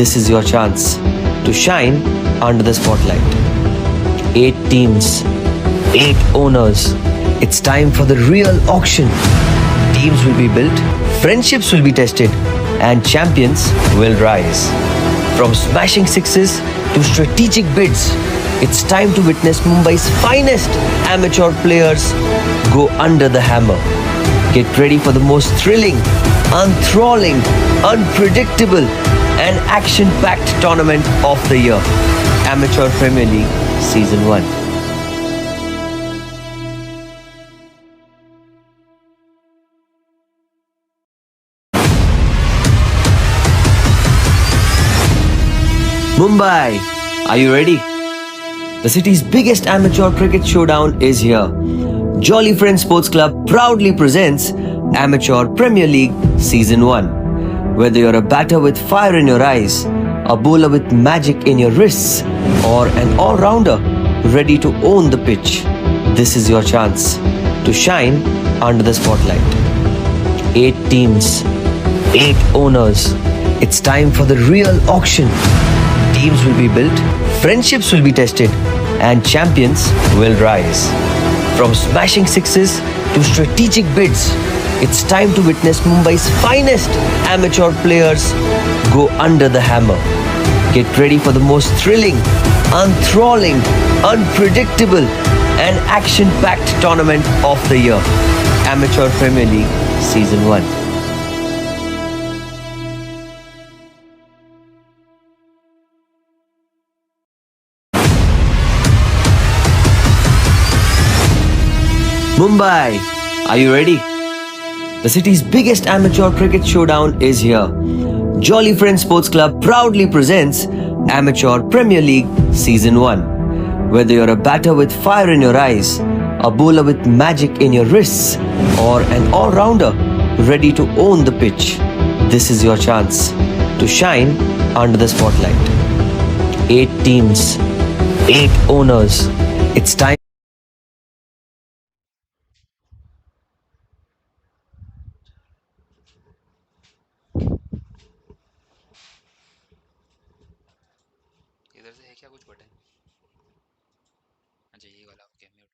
This is your chance to shine under the spotlight. 8 teams, 8 owners. It's time for the real auction. Teams will be built, friendships will be tested, and champions will rise. From smashing sixes to strategic bids, it's time to witness Mumbai's finest amateur players go under the hammer. Get ready for the most thrilling, enthralling, unpredictable, and action packed tournament of the year. Amateur Premier League Season 1. Mumbai, are you ready? The city's biggest amateur cricket showdown is here. Jolly Friends Sports Club proudly presents Amateur Premier League Season 1. Whether you're a batter with fire in your eyes, a bowler with magic in your wrists, or an all-rounder ready to own the pitch, this is your chance to shine under the spotlight. 8 teams, 8 owners. It's time for the real auction. Teams will be built, friendships will be tested, and champions will rise. From smashing sixes to strategic bids, it's time to witness Mumbai's finest amateur players go under the hammer. Get ready for the most thrilling, enthralling, unpredictable, and action-packed tournament of the year. Amateur Premier League Season 1. Mumbai, are you ready? The city's biggest amateur cricket showdown is here. Jolly Friends Sports Club proudly presents Amateur Premier League Season 1. Whether you're a batter with fire in your eyes, a bowler with magic in your wrists, or an all-rounder ready to own the pitch, this is your chance to shine under the spotlight. 8 teams, 8 owners. It's time. इधर से है क्या कुछ button? अच्छा ये वाला okay mute.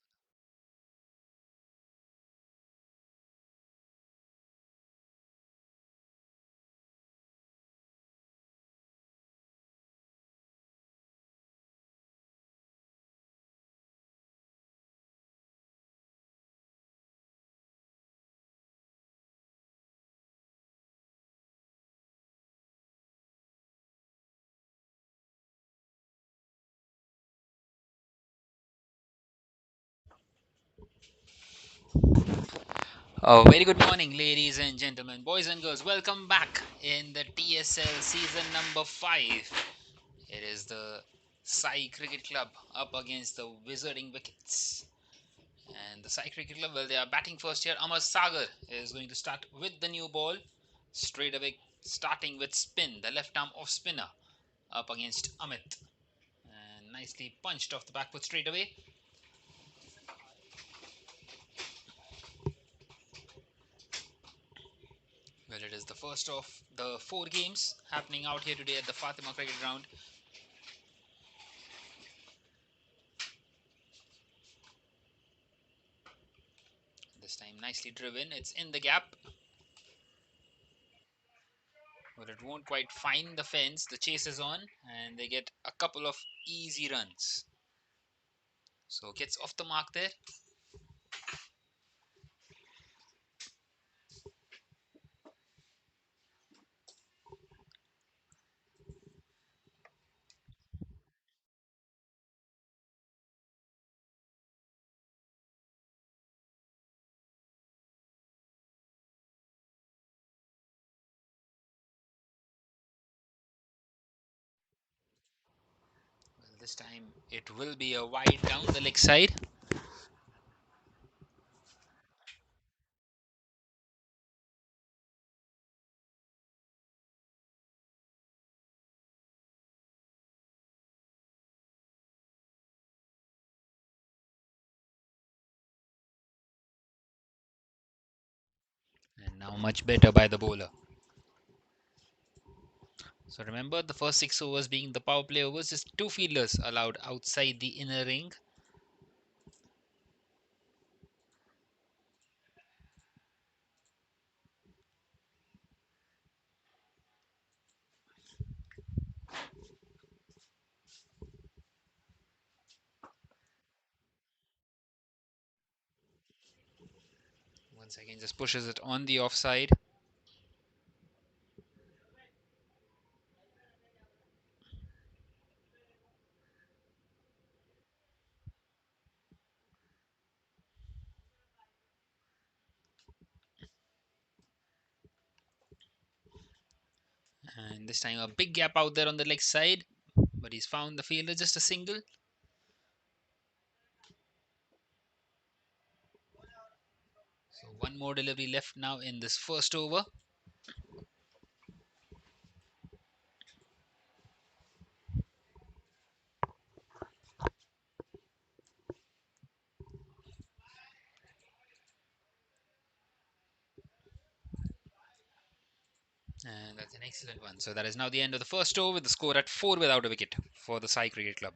Very good morning, ladies and gentlemen, boys and girls. Welcome back in the TSL season number 5. It is the Sai Cricket Club up against the Wizarding Wickets. And the Sai Cricket Club, well, they are batting first here. Amar Sagar is going to start with the new ball. Straight away, starting with spin, the left arm off spinner up against Amit. And nicely punched off the back foot straight away. Well, it is the first of the 4 games happening out here today at the Fatima Cricket Ground. This time nicely driven. It's in the gap. But it won't quite find the fence. The chase is on and they get a couple of easy runs. So gets off the mark there. Well, this time it will be a wide down the leg side. And now much better by the bowler. So remember the first 6 overs being the power play overs, just two fielders allowed outside the inner ring. Once again, just pushes it on the offside. And this time a big gap out there on the leg side, but he's found the fielder, just a single. So one more delivery left now in this first over. And that's an excellent one. So that is now the end of the first over with the score at 4 without a wicket for the Sai Cricket Club.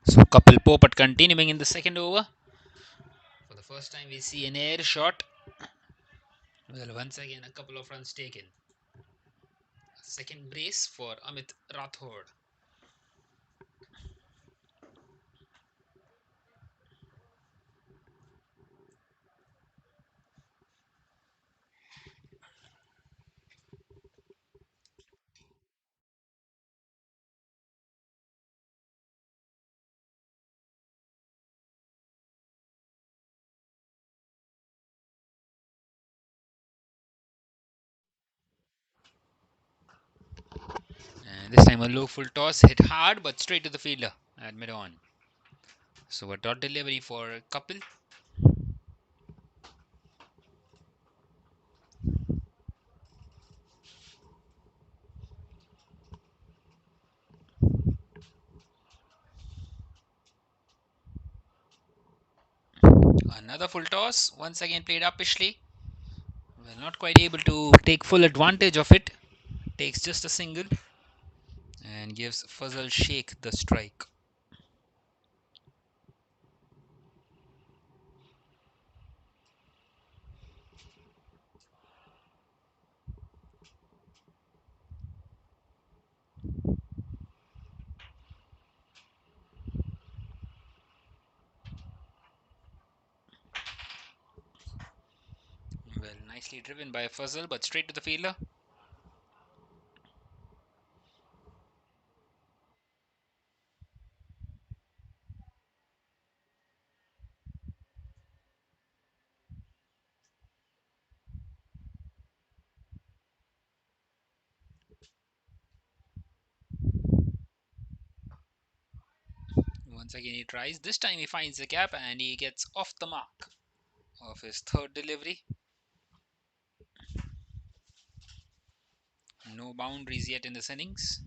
So couple Popat continuing in the second over. For the first time we see an air shot. Well, once again a couple of runs taken. Second brace for Amit Rathod. And this time a low full toss hit hard but straight to the fielder at mid on. So a dot delivery for Kapil. Another full toss, once again played uppishly. Well, not quite able to take full advantage of it. Takes just a single and gives Fazal Sheikh the strike. Well, nicely driven by Fazal, but straight to the fielder. Once again he tries. This time he finds the gap and he gets off the mark of his third delivery. No boundaries yet in this innings.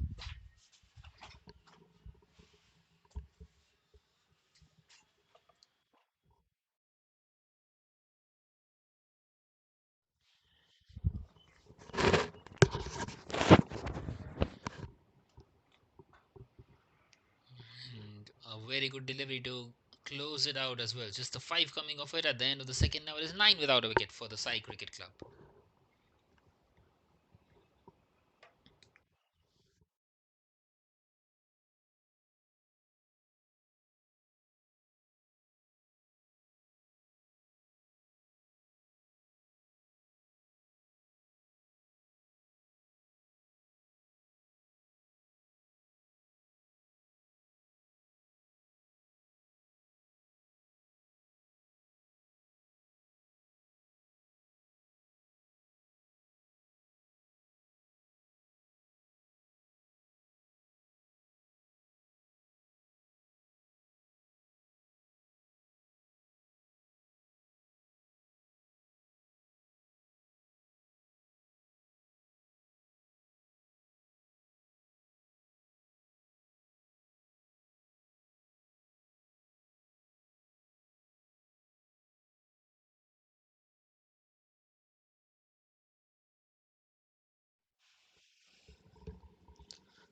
And a very good delivery to close it out as well. Just the 5 coming off it at the end of the second. Now it is 9 without a wicket for the Sai Cricket Club.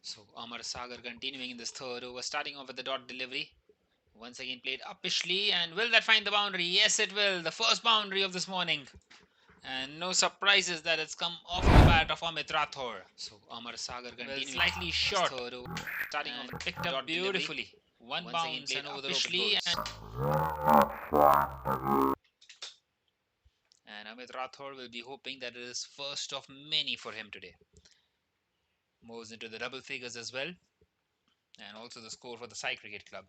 So Amar Sagar continuing in this third over, starting off with the dot delivery. Once again played uppishly, and will that find the boundary? Yes, it will. The first boundary of this morning. And no surprises that it's come off the bat of Amit Rathore. So Amar Sagar continuing slightly short, third over, starting off and picked up beautifully. One bounce and over the rope and Amit Rathore will be hoping that it is first of many for him today. Moves into the double figures as well, and also the score for the Sai Cricket Club.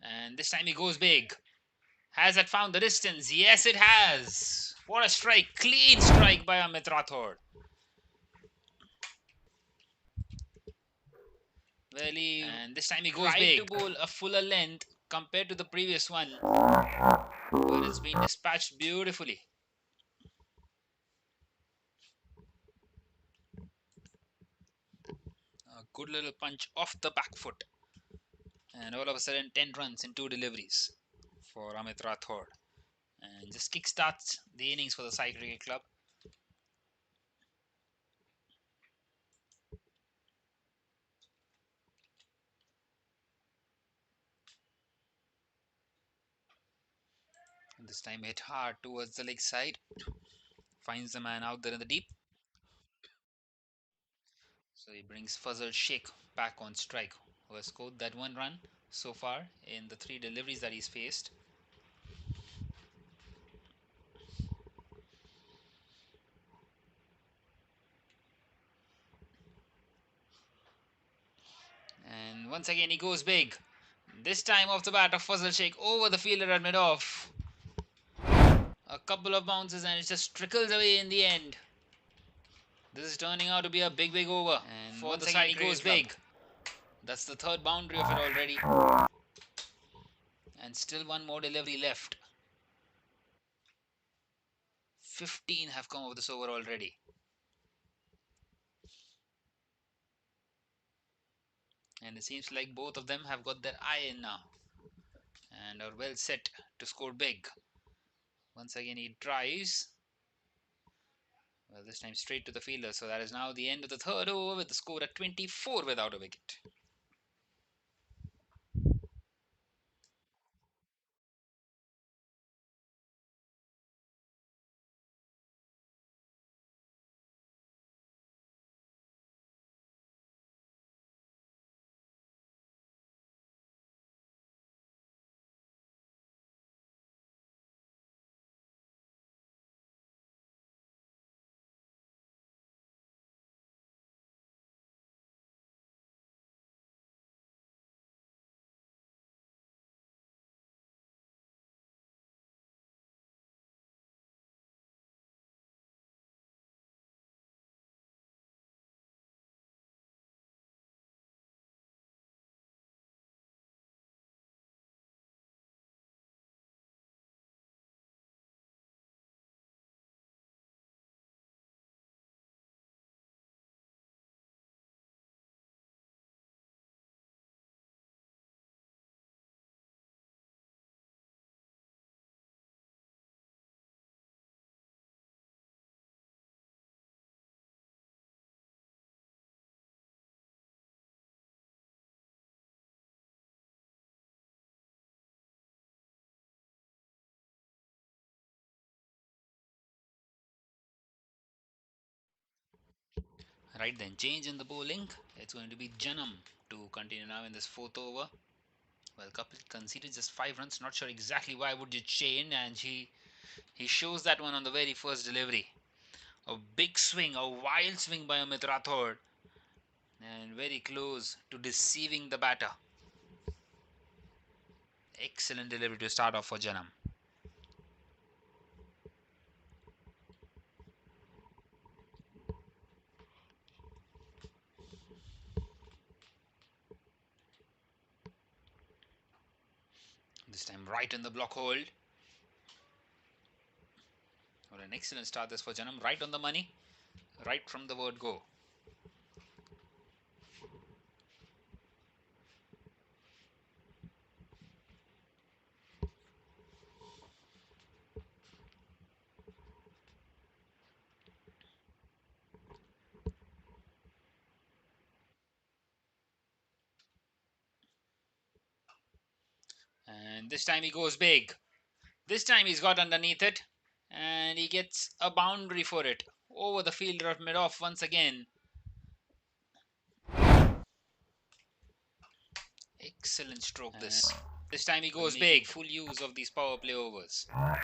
And this time he goes big. Has it found the distance? Yes, it has. What a strike. Clean strike by Amit Rathore. And this time he goes big. To bowl a fuller length compared to the previous one, but it's been dispatched beautifully. A good little punch off the back foot, and all of a sudden 10 runs in 2 deliveries for Amit Rathore, and just kickstarts the innings for the Sai Cricket Club. And this time hit hard towards the leg side, finds the man out there in the deep. So he brings Fazal Sheikh back on strike, who has scored that 1 run so far in the 3 deliveries that he's faced. And once again he goes big. This time off the bat of Fazal Sheikh over the fielder at mid-off. A couple of bounces and it just trickles away in the end. This is turning out to be a big over. And for once again he goes big. That's the third boundary of it already. And still one more delivery left. 15 have come over this over already. And it seems like both of them have got their eye in now and are well set to score big. Once again he tries. Well, this time straight to the fielder. So that is now the end of the third over with the score at 24 without a wicket. Right then, change in the bowling. It's going to be Janam to continue now in this fourth over. Well, Kapil conceded just 5 runs. Not sure exactly why would you chain, and he shows that one on the very first delivery. A big swing, a wild swing by Amit Rathod, and very close to deceiving the batter. Excellent delivery to start off for Janam. This time right in the block hold. Well, an excellent start this for Janam. Right on the money. Right from the word go. And this time he goes big. This time he's got underneath it. And he gets a boundary for it. Over the fielder of mid-off once again. Excellent stroke this. This time he goes big. Full use of these power play overs. The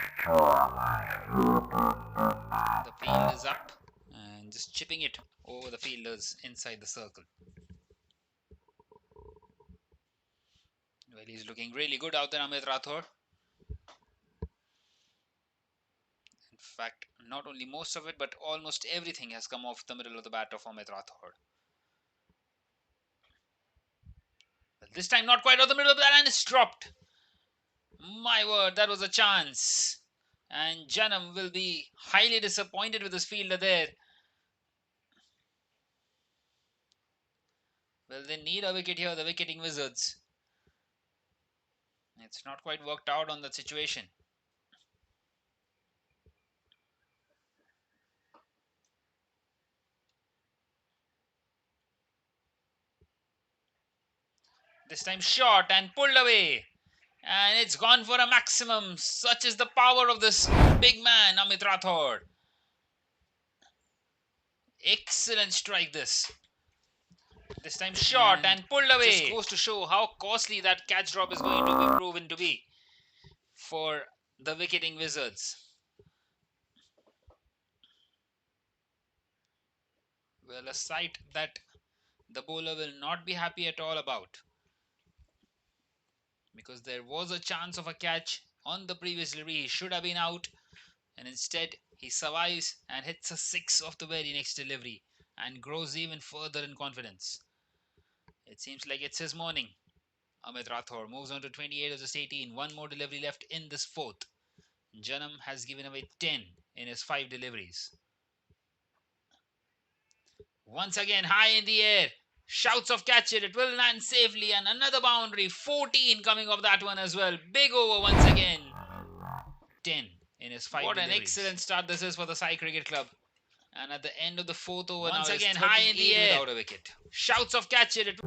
field is up and just chipping it over the fielders inside the circle. Well, he's looking really good out there, Amit Rathod. In fact, not only most of it, but almost everything has come off the middle of the bat of Amit Rathod. But this time, not quite off the middle of the bat, and it's dropped. My word, that was a chance. And Janam will be highly disappointed with his fielder there. Well, they need a wicket here, the wicketing Wizards. It's not quite worked out on that situation. This time short and pulled away. And it's gone for a maximum. Such is the power of this big man, Amit Rathod. Excellent strike this. This time short and pulled away. Just goes to show how costly that catch drop is going to be proven to be for the wicketing Wizards. Well, a sight that the bowler will not be happy at all about, because there was a chance of a catch on the previous delivery. He should have been out, and instead he survives and hits a six off the very next delivery and grows even further in confidence. It seems like it's his morning. Amit Rathod moves on to 28 of this 18. One more delivery left in this fourth. Janam has given away 10 in his 5 deliveries. Once again, high in the air. Shouts of catch it. It will land safely. And another boundary. 14 coming off that one as well. Big over once again. 10 in his 5 deliveries. What an excellent start this is for the Sai Cricket Club. And at the end of the fourth over, once again high in the air without a wicket. Shouts of catch it.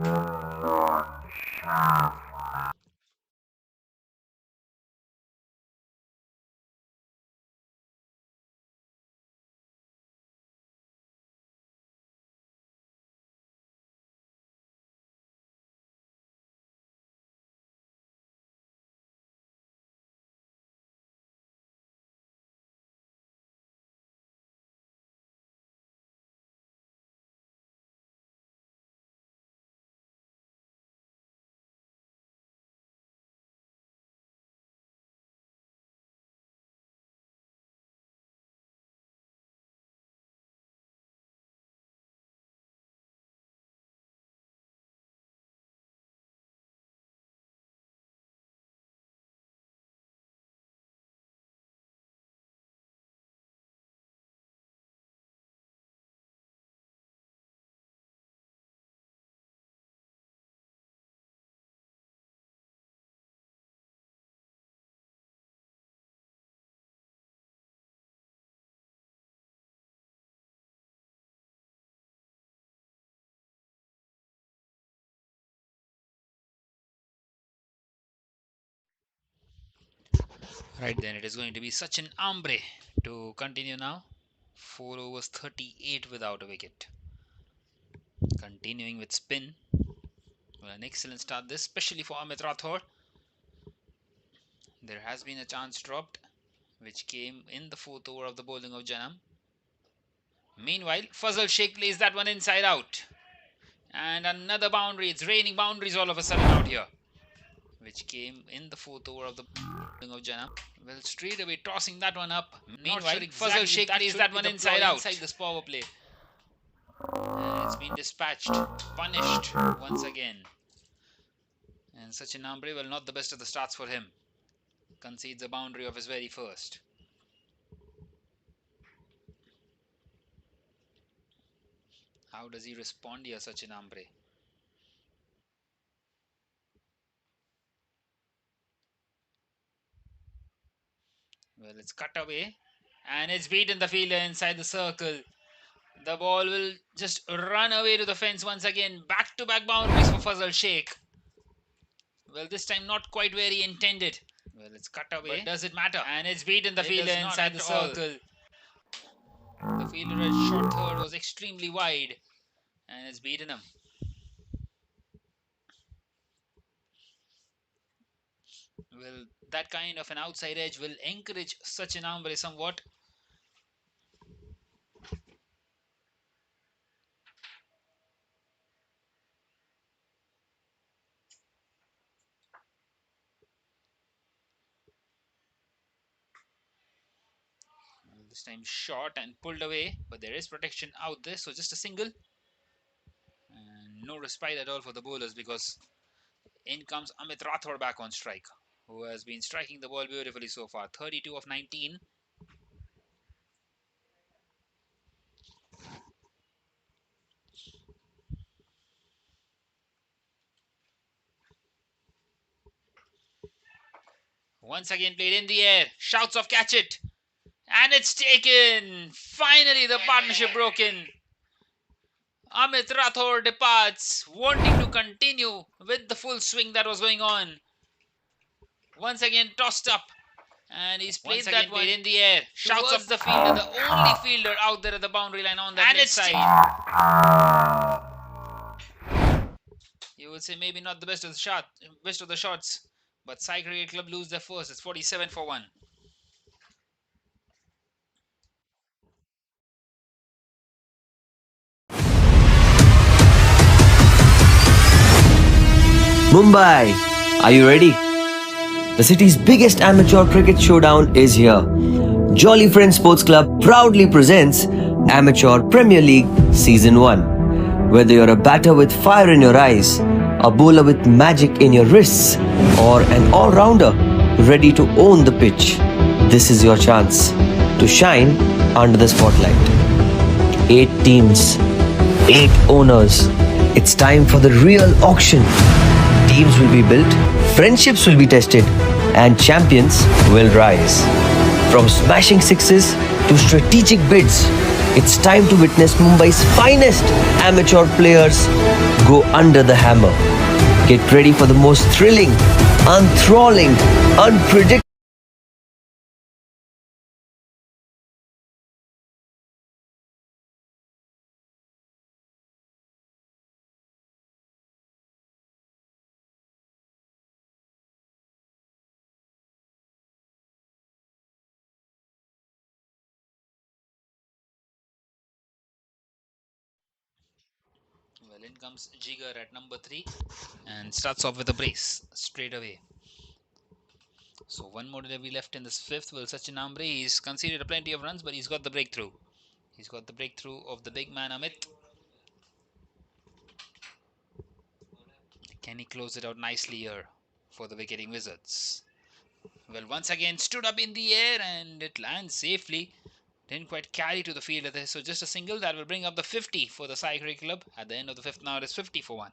Right then, it is going to be Sachin Ambre to continue now. 4 overs, 38 without a wicket. Continuing with spin. Well, an excellent start this, especially for Amit Rathore. There has been a chance dropped, which came in the fourth over of the bowling of Janam. Meanwhile, Fazal Sheikh plays that one inside out. And another boundary. It's raining boundaries all of a sudden out here, which came in the fourth over of the bowling of Janam. Well, straight away tossing that one up. Meanwhile, sure exactly Fazal Sheikh plays that one inside out. Inside this power play. And it's been dispatched, punished once again. And Sachin Ambre, well, not the best of the starts for him. Concedes a boundary of his very first. How does he respond here, Sachin Ambre? Well, it's cut away. And it's beaten the fielder inside the circle. The ball will just run away to the fence once again. Back-to-back boundaries for Fazal Sheikh. Well, this time not quite where he intended. Well, it's cut away. But does it matter? And it's beaten the fielder inside the circle. The fielder at short third was extremely wide. And it's beaten him. Well, that kind of an outside edge will encourage Sachin Ambre somewhat. This time short and pulled away, but there is protection out there, so just a single. And no respite at all for the bowlers because in comes Amit Rathore back on strike, who has been striking the ball beautifully so far. 32 of 19. Once again played in the air. Shouts of catch it. And it's taken. Finally the partnership broken. Amit Rathore departs, wanting to continue with the full swing that was going on. Once again tossed up. And he's played that one in the air. Shouts of the fielder, the only fielder out there at the boundary line on that side. You would say maybe not the best of the shots, but Sai Cricket Club lose their first. It's 47 for 1. Mumbai, are you ready? The city's biggest amateur cricket showdown is here. Jolly Friends Sports Club proudly presents Amateur Premier League Season 1. Whether you're a batter with fire in your eyes, a bowler with magic in your wrists, or an all-rounder ready to own the pitch, this is your chance to shine under the spotlight. 8 teams, 8 owners. It's time for the real auction. Teams will be built, friendships will be tested, and champions will rise. From smashing sixes to strategic bids, it's time to witness Mumbai's finest amateur players go under the hammer. Get ready for the most thrilling, enthralling, unpredictable Well, in comes Jigar at number 3 and starts off with a brace straight away. So one more delivery left in this fifth. Well, Sachin Ambre, he's conceded a plenty of runs, but he's got the breakthrough. He's got the breakthrough of the big man Amit. Can he close it out nicely here for the Wicketing Wizards? Well, once again stood up in the air and it lands safely. Didn't quite carry to the field there. So just a single that will bring up the 50 for the Sai Cricket Club. At the end of the fifth now it is 50 for 1.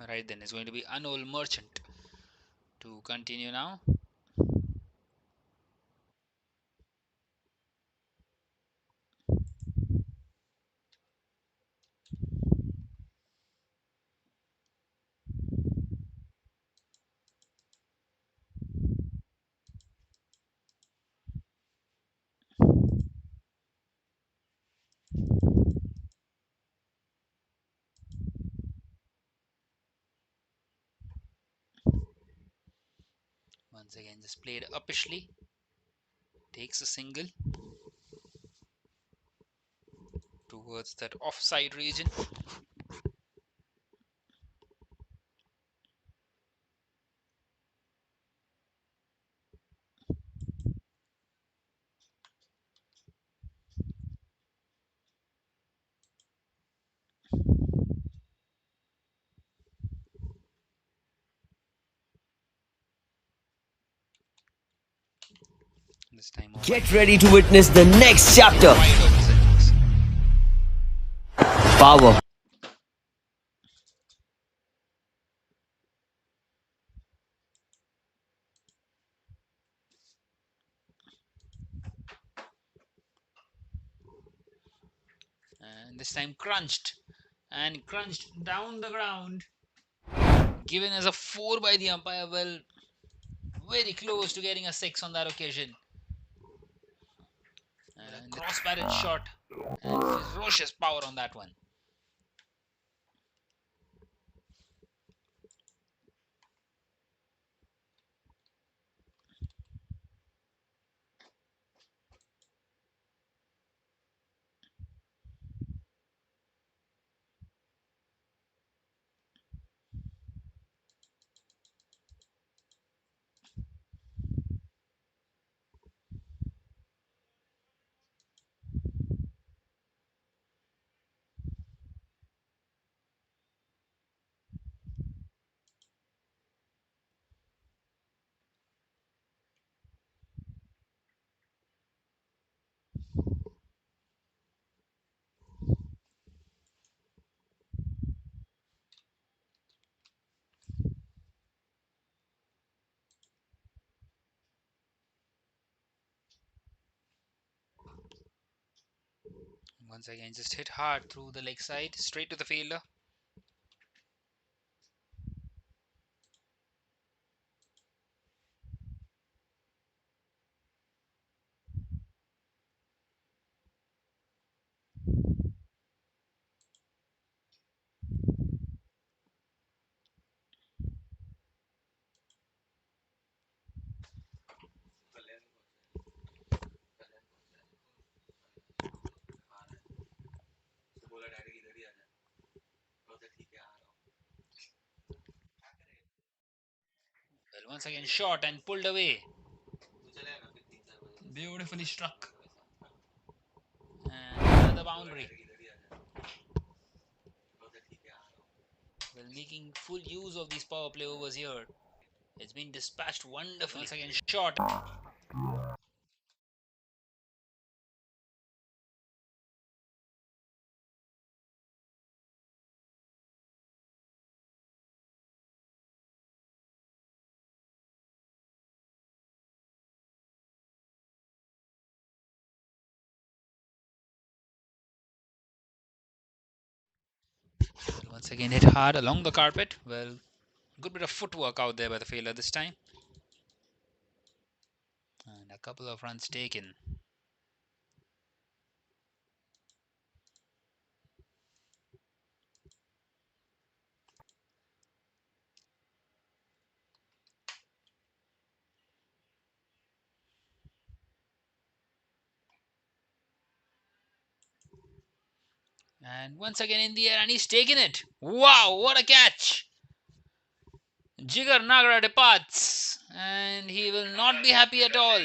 Right then, it's going to be Anol Merchant to continue now. Once again, just played uppishly. Takes a single towards that offside region. This time over. Get ready to witness the next chapter. Wide of his innings. Power. And this time crunched. And crunched down the ground. Given as a 4 by the umpire. Well, very close to getting a 6 on that occasion. And a cross-barrel shot. And ferocious power on that one. Once again, just hit hard through the leg side, straight to the fielder. Well, once again, shot and pulled away. Beautifully struck. And another boundary. Well, making full use of these power play overs here. It's been dispatched wonderfully. Once again, shot. Well, once again, hit hard along the carpet. Well, good bit of footwork out there by the fielder this time. And a couple of runs taken. And once again in the air, and he's taken it. Wow, what a catch! Jigar Nagra departs, and he will not be happy at all.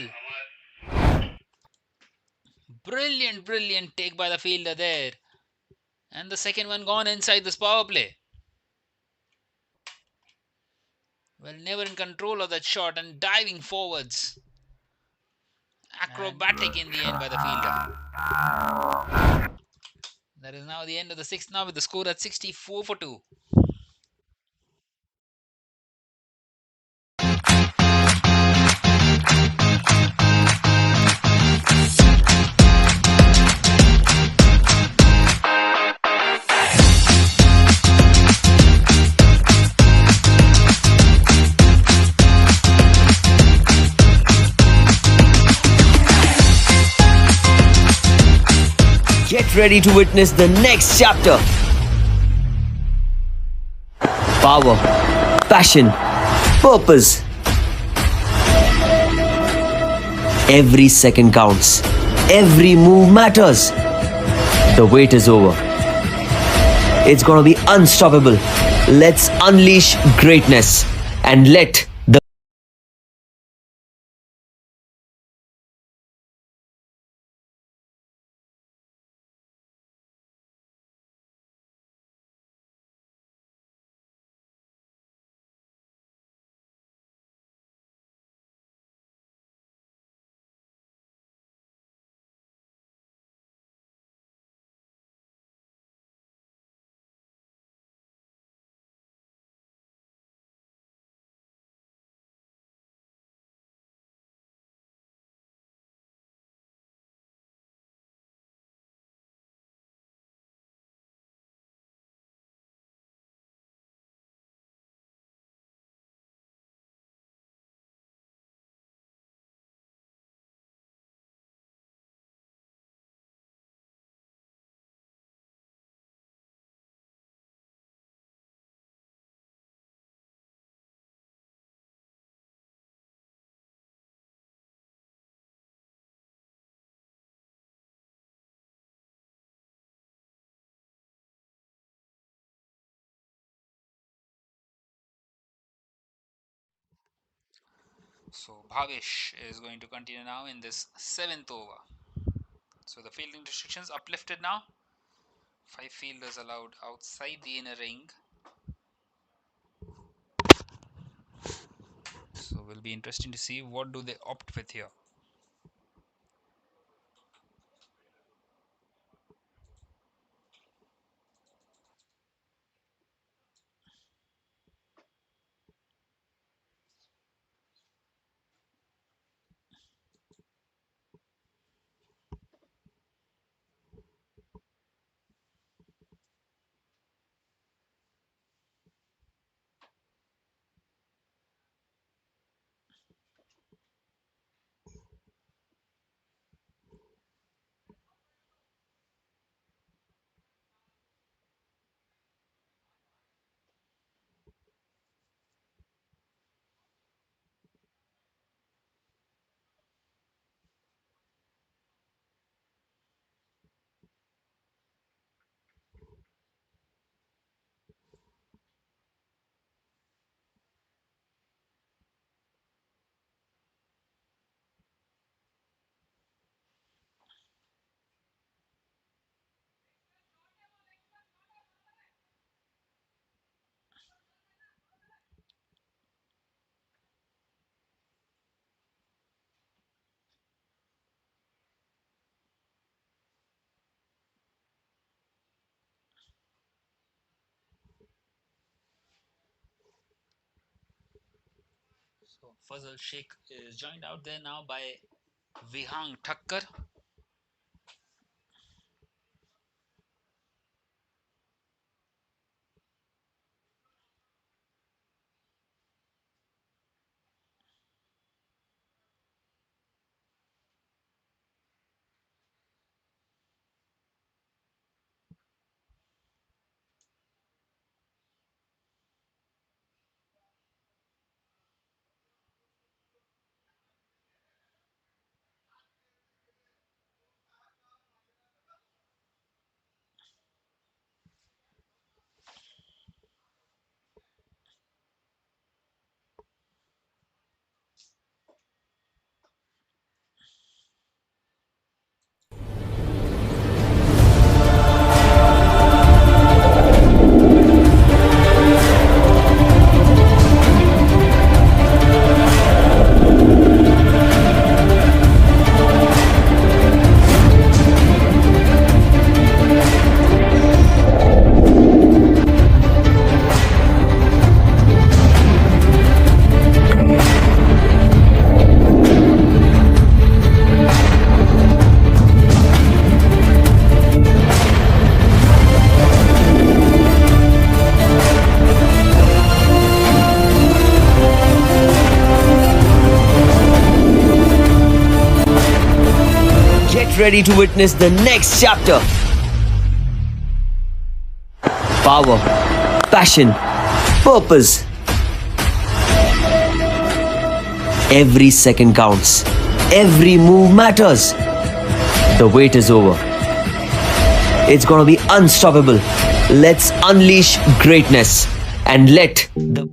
Brilliant, brilliant take by the fielder there. And the second one gone inside this power play. Well, never in control of that shot and diving forwards. Acrobatic in the end by the fielder. That is now the end of the sixth now with the score at 64 for 2. ready to witness the next chapter. Power, passion, purpose. Every second counts. Every move matters. The wait is over. It's gonna be unstoppable. Let's unleash greatness and let the So Bhavesh is going to continue now in this seventh over. So the fielding restrictions uplifted now. 5 fielders allowed outside the inner ring. So will be interesting to see what do they opt with here. So Fazal Sheikh is joined out there now by Vihang Thakkar. ready to witness the next chapter. Power, passion, purpose. Every second counts. Every move matters. The wait is over. It's gonna be unstoppable. Let's unleash greatness and let the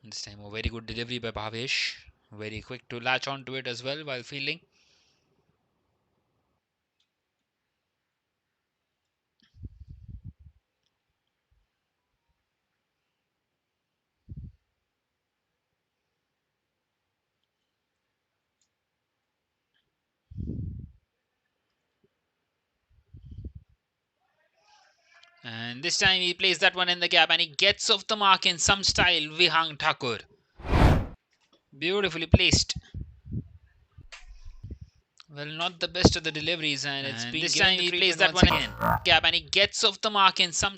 This time, a very good delivery by Bhavesh. Very quick to latch onto it as well while fielding. And this time he plays that one in the gap and he gets off the mark in some style. Vihang Thakur. Beautifully placed. Well, not the best of the deliveries, and it's been this given time the he plays treatment that once one again. Gap and he gets off the mark in some.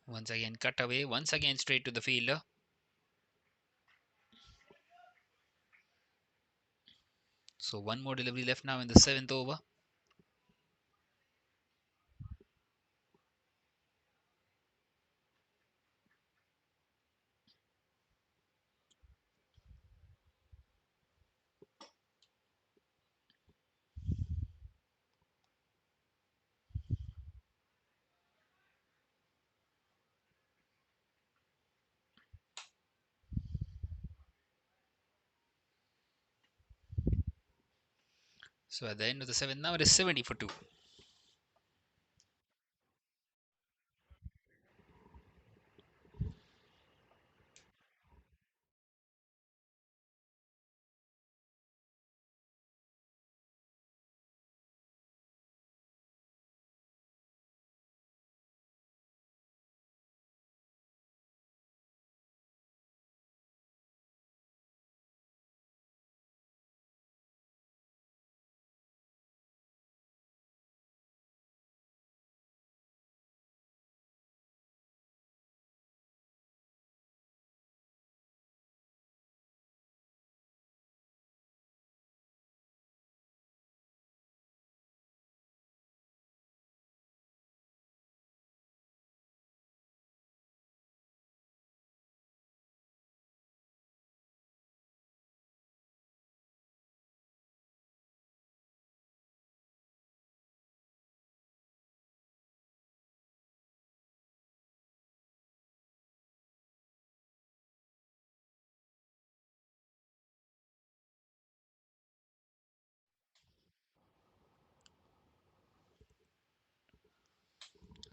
Once again, cut away. Once again, straight to the fielder. So one more delivery left now in the 7th over. So at the end of the 7th, now it is 70 for 2.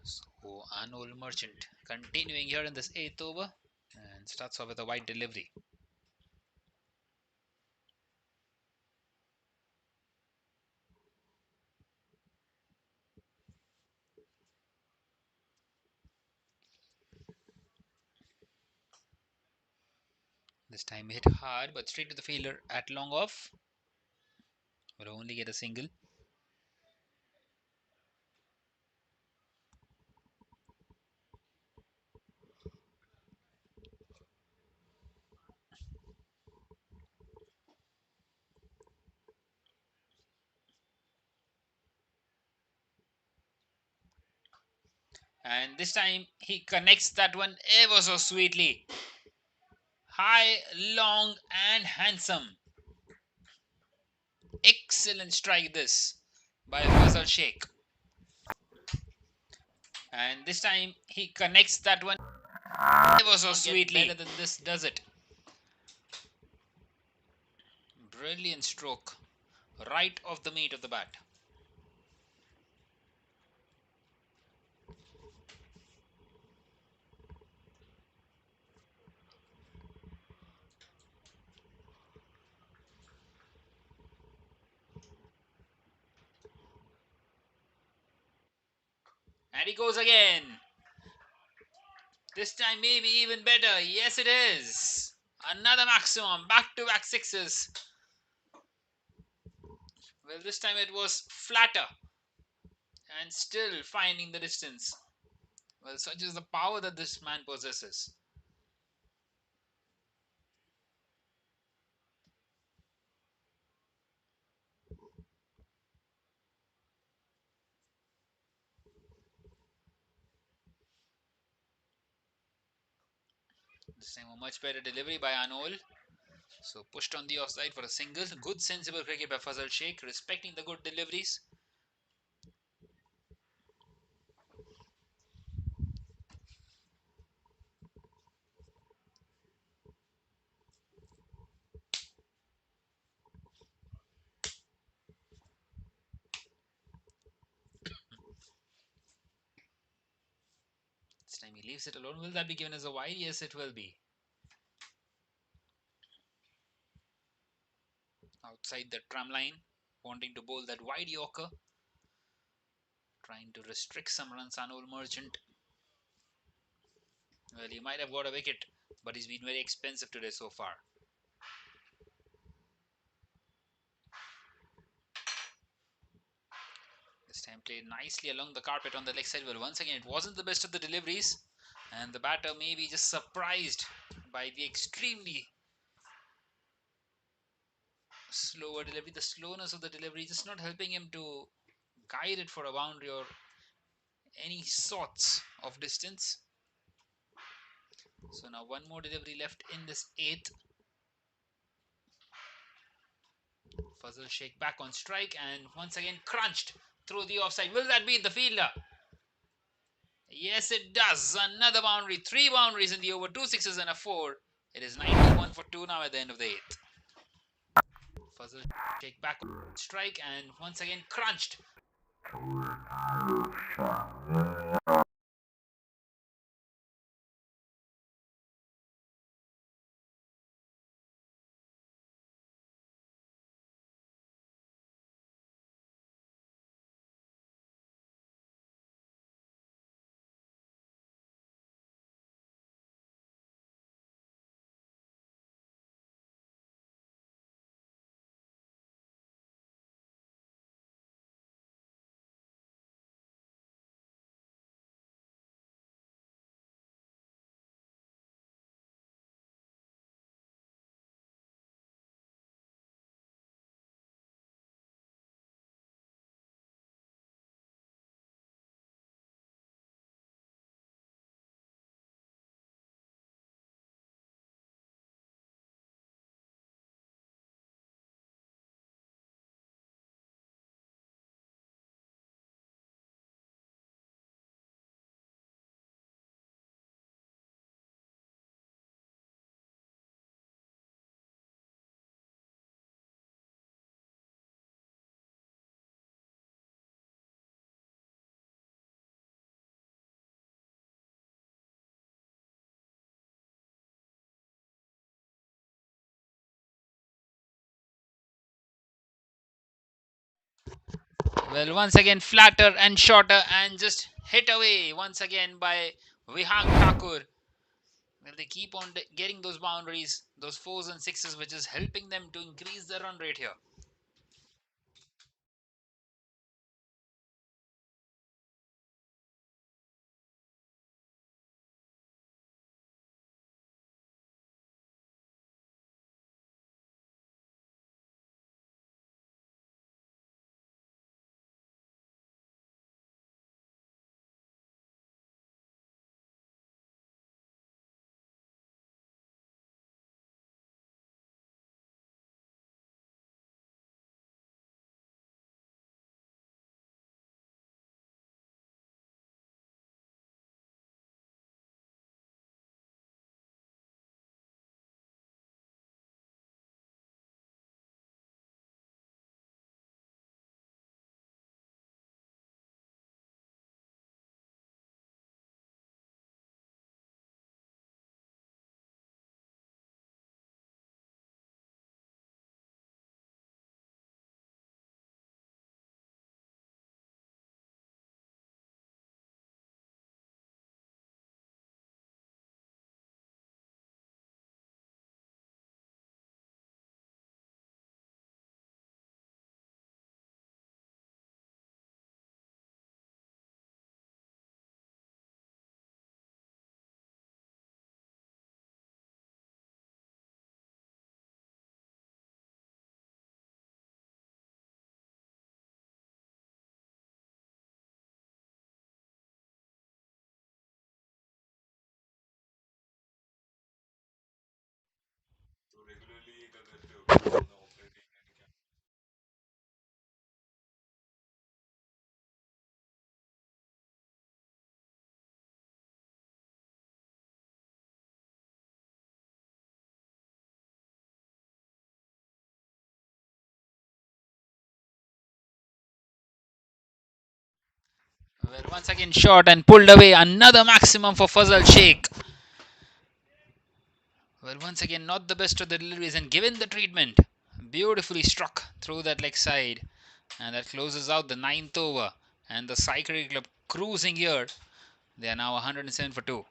So Anol Merchant continuing here in this 8th over and starts off with a wide delivery. This time hit hard but straight to the fielder at long off. Will only get a single. And this time he connects that one ever so sweetly. High, long, and handsome. Excellent strike this by Fazal Sheikh. And this time he connects that one ever so sweetly. Better than this, does it? Brilliant stroke. Right off the meat of the bat. And he goes again. This time maybe even better. Yes, it is. Another maximum. Back-to-back sixes. Well, this time it was flatter. And still finding the distance. Well, such is the power that this man possesses. This time a much better delivery by Anol. So pushed on the offside for a single. Good sensible cricket by Fazal Sheikh, respecting the good deliveries. This time he leaves it alone. Will that be given as a wide? Yes, it will be. Outside the tram line, wanting to bowl that wide Yorker. Trying to restrict some runs, Anol Merchant. Well, he might have got a wicket, but he's been very expensive today so far. This time played nicely along the carpet on the leg side. Well, once again, it wasn't the best of the deliveries. And the batter may be just surprised by the extremely slower delivery. The slowness of the delivery just not helping him to guide it for a boundary or any sorts of distance. So now one more delivery left in this 8th. Fazal Sheikh back on strike and once again crunched through the offside. Will that be the fielder? Yes, it does. Another boundary. 3 boundaries in the over. 2 sixes and a 4. It is 91 for 2 now at the end of the 8th. Fazal Sheikh back on strike and once again crunched. Well, once again, flatter and shorter and just hit away once again by Vihang Thakur. Well, they keep on getting those boundaries, those fours and sixes, which is helping them to increase their run rate here. Well, once again, short and pulled away. Another maximum for Fazal Sheikh. Well, once again, not the best of the deliveries, and given the treatment, beautifully struck through that leg side. And that closes out the ninth over. And the Cycling Club cruising here. They are now 107 for 2.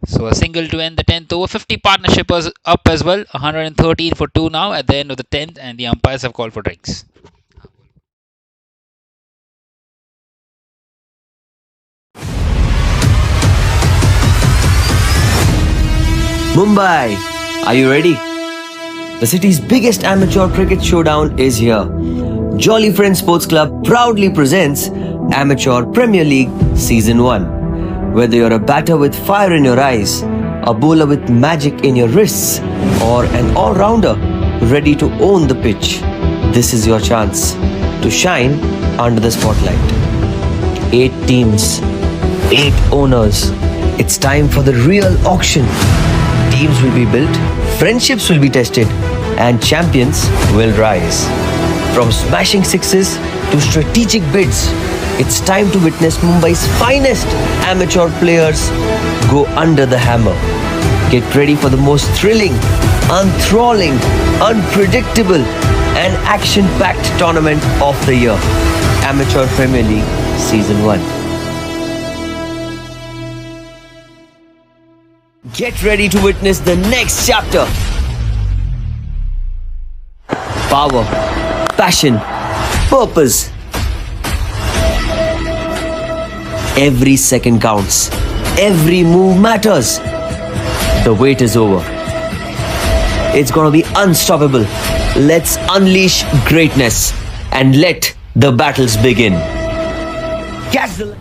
So a single to end the 10th over. 50 partnership was up as well. 113 for 2 now at the end of the 10th, and the umpires have called for drinks. Mumbai, are you ready? The city's biggest amateur cricket showdown is here. Jolly Friends Sports Club proudly presents Amateur Premier League Season 1. Whether you're a batter with fire in your eyes, a bowler with magic in your wrists, or an all rounder ready to own the pitch, this is your chance to shine under the spotlight. 8 teams, 8 owners. It's time for the real auction. Teams will be built, friendships will be tested, and champions will rise. From smashing sixes to strategic bids, it's time to witness Mumbai's finest amateur players go under the hammer. Get ready for the most thrilling, enthralling, unpredictable, and action packed tournament of the year. Amateur Premier League Season 1. Get ready to witness the next chapter. Power, passion, purpose. Every second counts. Every move matters. The wait is over. It's gonna be unstoppable. Let's unleash greatness and let the battles begin. Catch the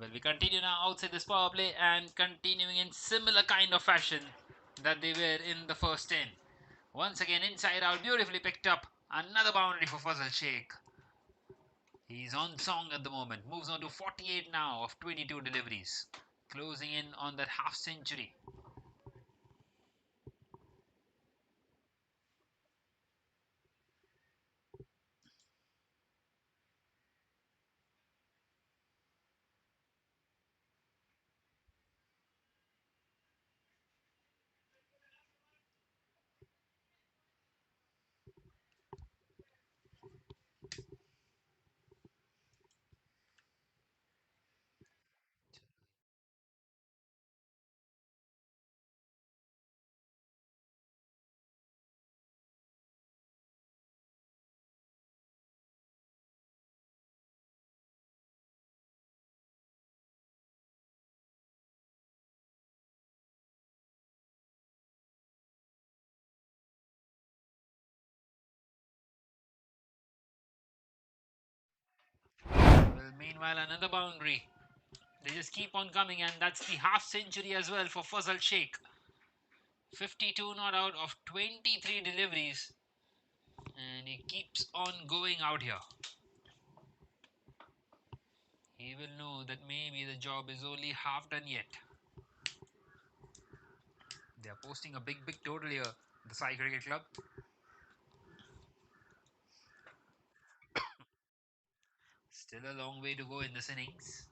Well, we continue now outside this power play and continuing in similar kind of fashion that they were in the first 10. Once again, inside out, beautifully picked up. Another boundary for Fazal Sheikh. He's on song at the moment. Moves on to 48 now of 22 deliveries. Closing in on that half century. Well, meanwhile, another boundary. They just keep on coming, and that's the half century as well for Fazal Sheikh. 52 not out of 23 deliveries, and he keeps on going out here. he will know that maybe the job is only half done yet. They are posting a big total here, the Sai Cricket Club. Still a long way to go in this innings.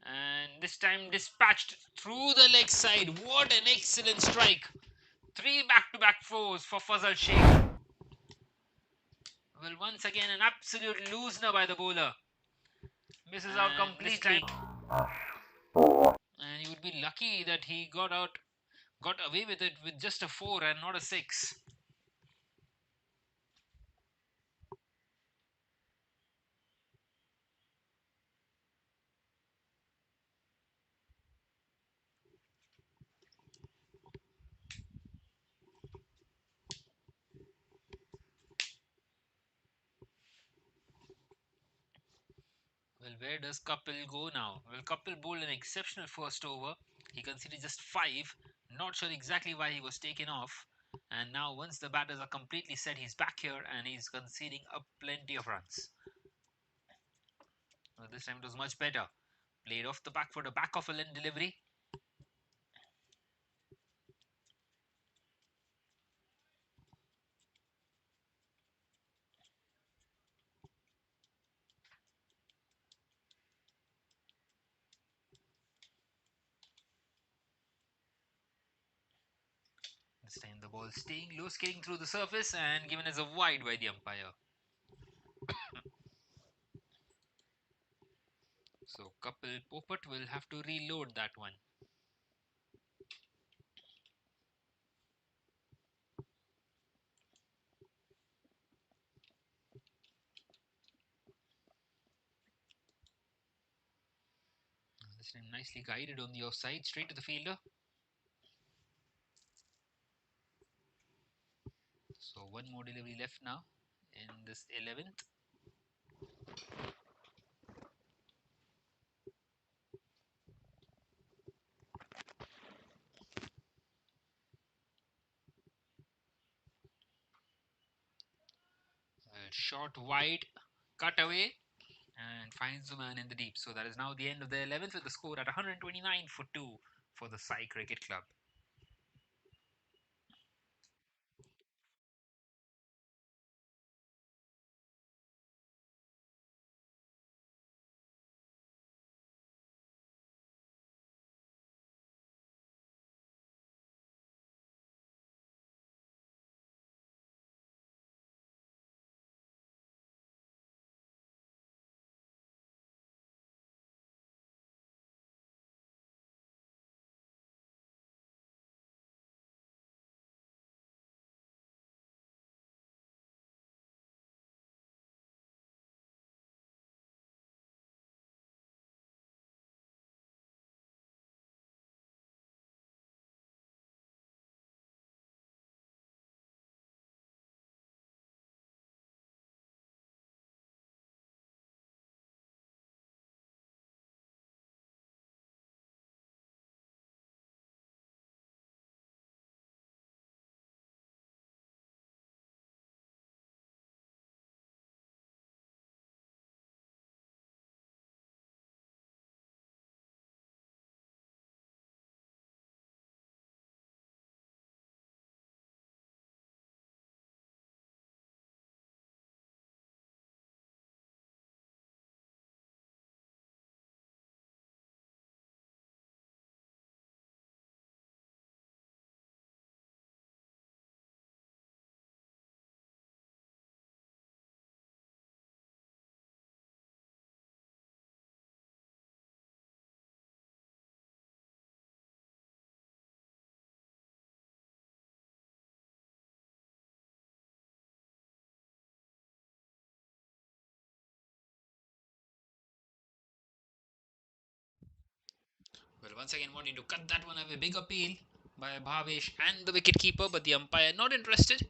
And this time dispatched through the leg side. What an excellent strike. 3 back-to-back fours for Fazal Sheikh. Well, once again, an absolute loosener by the bowler. Misses out completely. And he would be lucky that he got away with it with just a 4 and not a 6. Well, where does Kapil go now? Well, Kapil bowled an exceptional first over. He conceded just 5. Not sure exactly why he was taken off. And now, once the batters are completely set, he's back here and he's conceding a plenty of runs. Well, this time it was much better. Played off the back foot, a back of a limb delivery. This time the ball staying low, skating through the surface and given as a wide by the umpire. So Kapil Popat will have to reload that one. This time nicely guided on the offside, straight to the fielder. So one more delivery left now in this 11th. Short wide, cut away, and finds the man in the deep. So that is now the end of the 11th with the score at 129 for 2 for the Sai Cricket Club. Well, once again, wanting to cut that one away. Big appeal by Bhavesh and the wicket keeper, but the umpire not interested.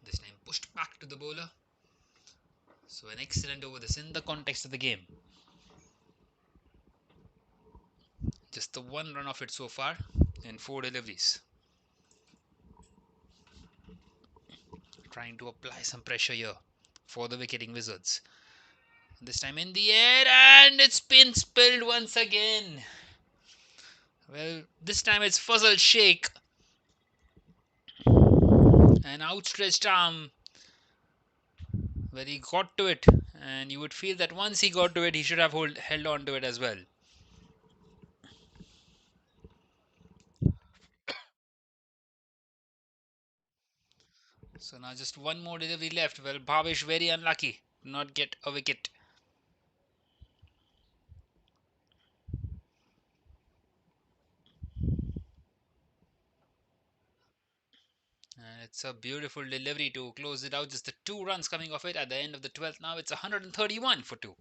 This time pushed back to the bowler. So an excellent over this in the context of the game. Just the one run of it so far in four deliveries. Trying to apply some pressure here for the wicketing Wizards. This time in the air, and it's been spilled once again. Well, this time it's Fazal Sheikh. An outstretched arm where he got to it, and you would feel that once he got to it, he should have held on to it as well. So now just one more delivery left. Well, Bhavesh very unlucky to not get a wicket. And it's a beautiful delivery to close it out. Just the two runs coming off it at the end of the 12th. Now it's 131 for two.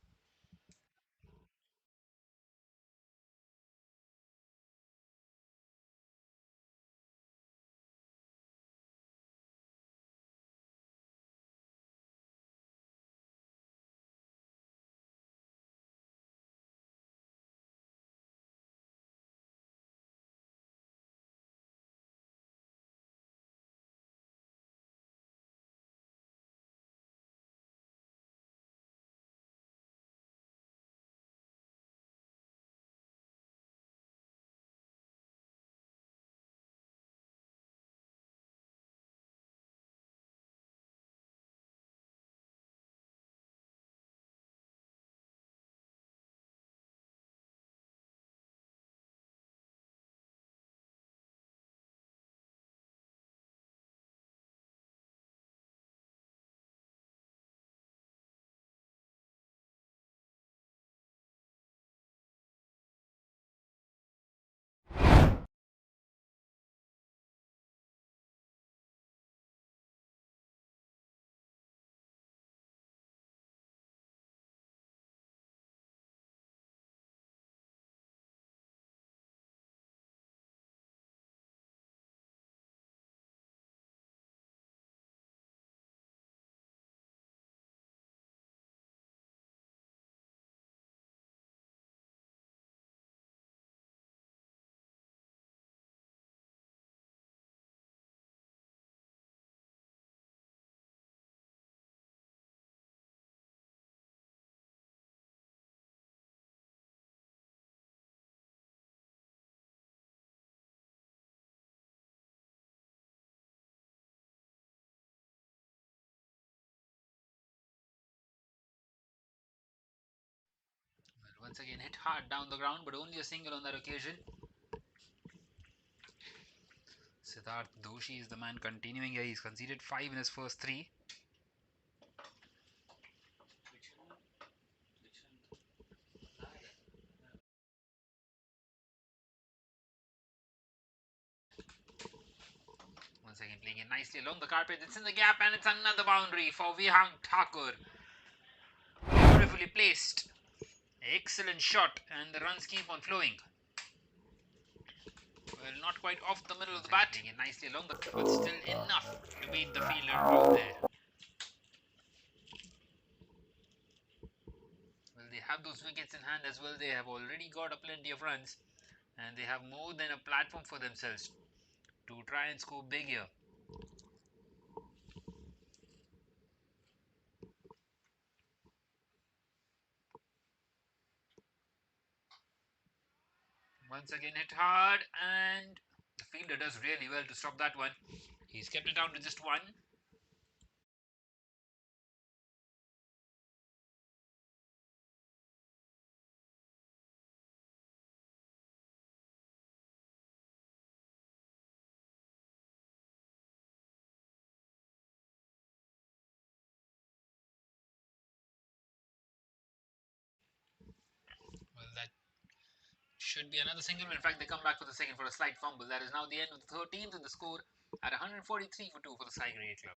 Well, once again hit hard down the ground, but only a single on that occasion. Siddharth Doshi is the man continuing here. He's conceded 5 in his first 3. Once again playing it nicely along the carpet. It's in the gap and it's another boundary for Vihang Thakur. Beautifully placed. Excellent shot and the runs keep on flowing. Well, not quite off the middle of the bat. Playing it nicely along the but still enough to beat the fielder out there. Well, they have those wickets in hand as well. They have already got a plenty of runs and they have more than a platform for themselves to try and score big here. Once again hit hard and the fielder does really well to stop that one. He's kept it down to just one. Well, that should be another single. In fact, they come back for the second for a slight fumble. That is now the end of the 13th and the score at 143 for 2 for the Sai Cricket Club.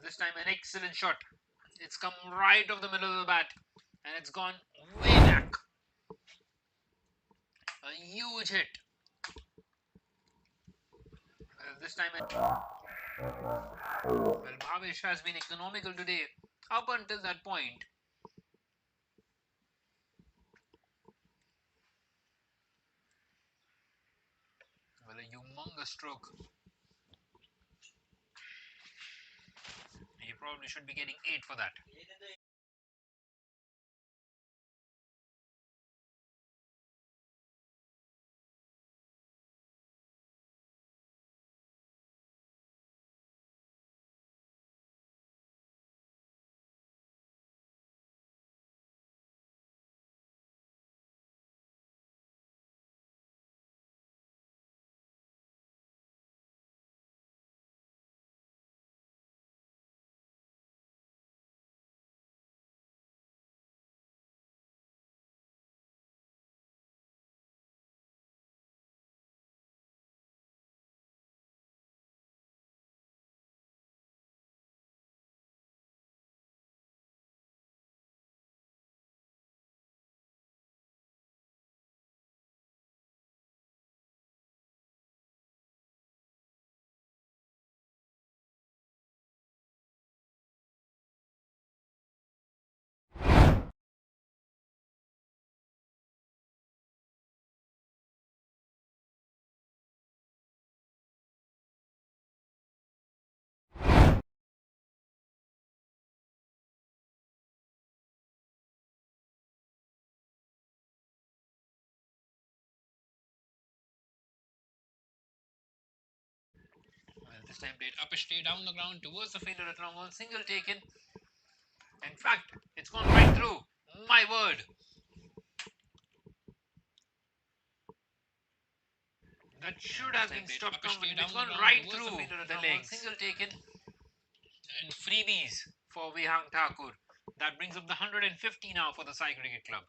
This time, an excellent shot. It's come right off the middle of the bat and it's gone way back. A huge hit. This time, well, Bhavesh has been economical today up until that point. Well, a humongous stroke. He probably should be getting 8 for that. Well, this time played up a straight down the ground towards the fielder at long on. Single taken. In fact, it's gone right through. My word. That should have been stopped comfortably. It's gone right through the legs. Single taken. And freebies for Vihang Thakur. That brings up the 150 now for the Sai Cricket Club.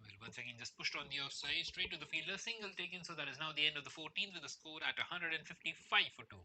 Well, once again, just pushed on the offside, straight to the fielder, single taken. So that is now the end of the 14th with the score at 155 for 2.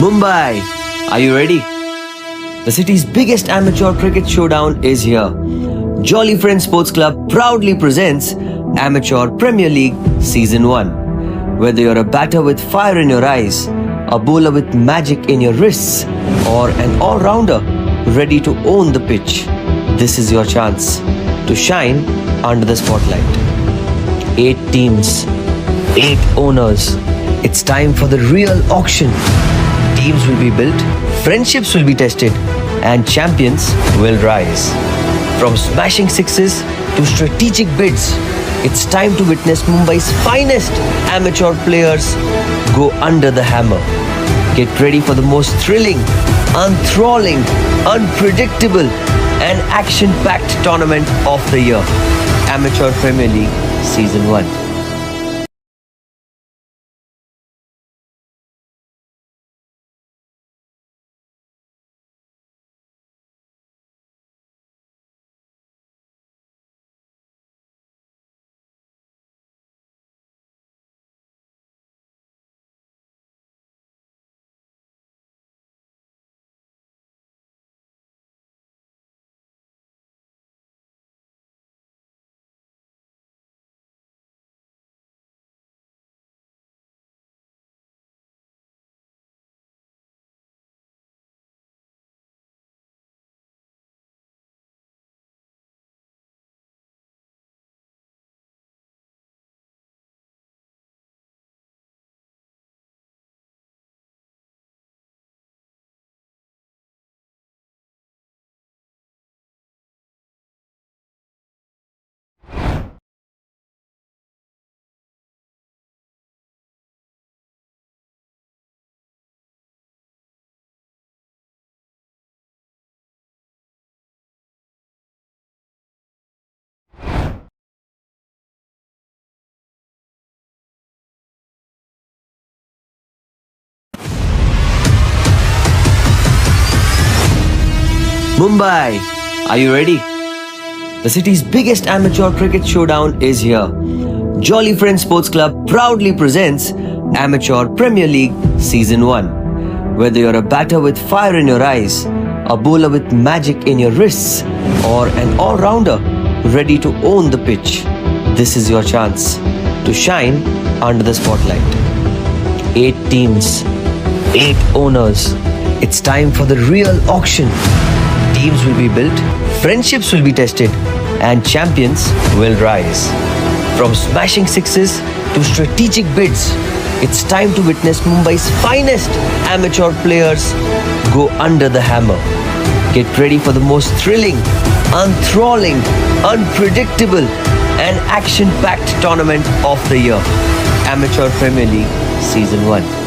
Mumbai, are you ready? The city's biggest amateur cricket showdown is here. Jolly Friends Sports Club proudly presents Amateur Premier League Season 1. Whether you're a batter with fire in your eyes, a bowler with magic in your wrists, or an all-rounder ready to own the pitch, this is your chance to shine under the spotlight. 8 teams, 8 owners. It's time for the real auction. Teams will be built, friendships will be tested, and champions will rise. From smashing sixes to strategic bids, it's time to witness Mumbai's finest amateur players go under the hammer. Get ready for the most thrilling, enthralling, unpredictable, and action-packed tournament of the year. Amateur Premier League Season 1. Mumbai, are you ready? The city's biggest amateur cricket showdown is here. Jolly Friends Sports Club proudly presents Amateur Premier League Season 1. Whether you're a batter with fire in your eyes, a bowler with magic in your wrists, or an all-rounder ready to own the pitch, this is your chance to shine under the spotlight. 8 teams, 8 owners. It's time for the real auction. Teams will be built, friendships will be tested, and champions will rise. From smashing sixes to strategic bids, it's time to witness Mumbai's finest amateur players go under the hammer. Get ready for the most thrilling, enthralling, unpredictable, and action-packed tournament of the year. Amateur Premier League Season 1.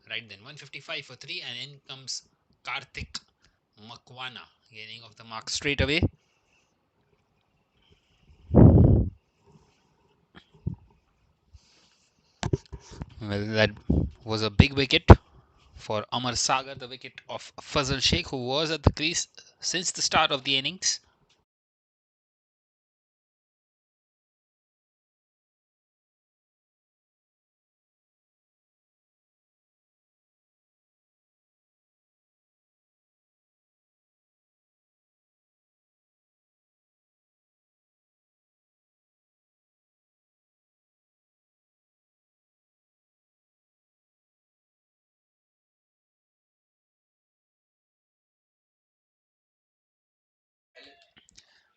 Right then, 155 for 3, and in comes Karthik Makwana, gaining off the mark straight away. Well, that was a big wicket for Amar Sagar, the wicket of Fazal Sheikh, who was at the crease since the start of the innings.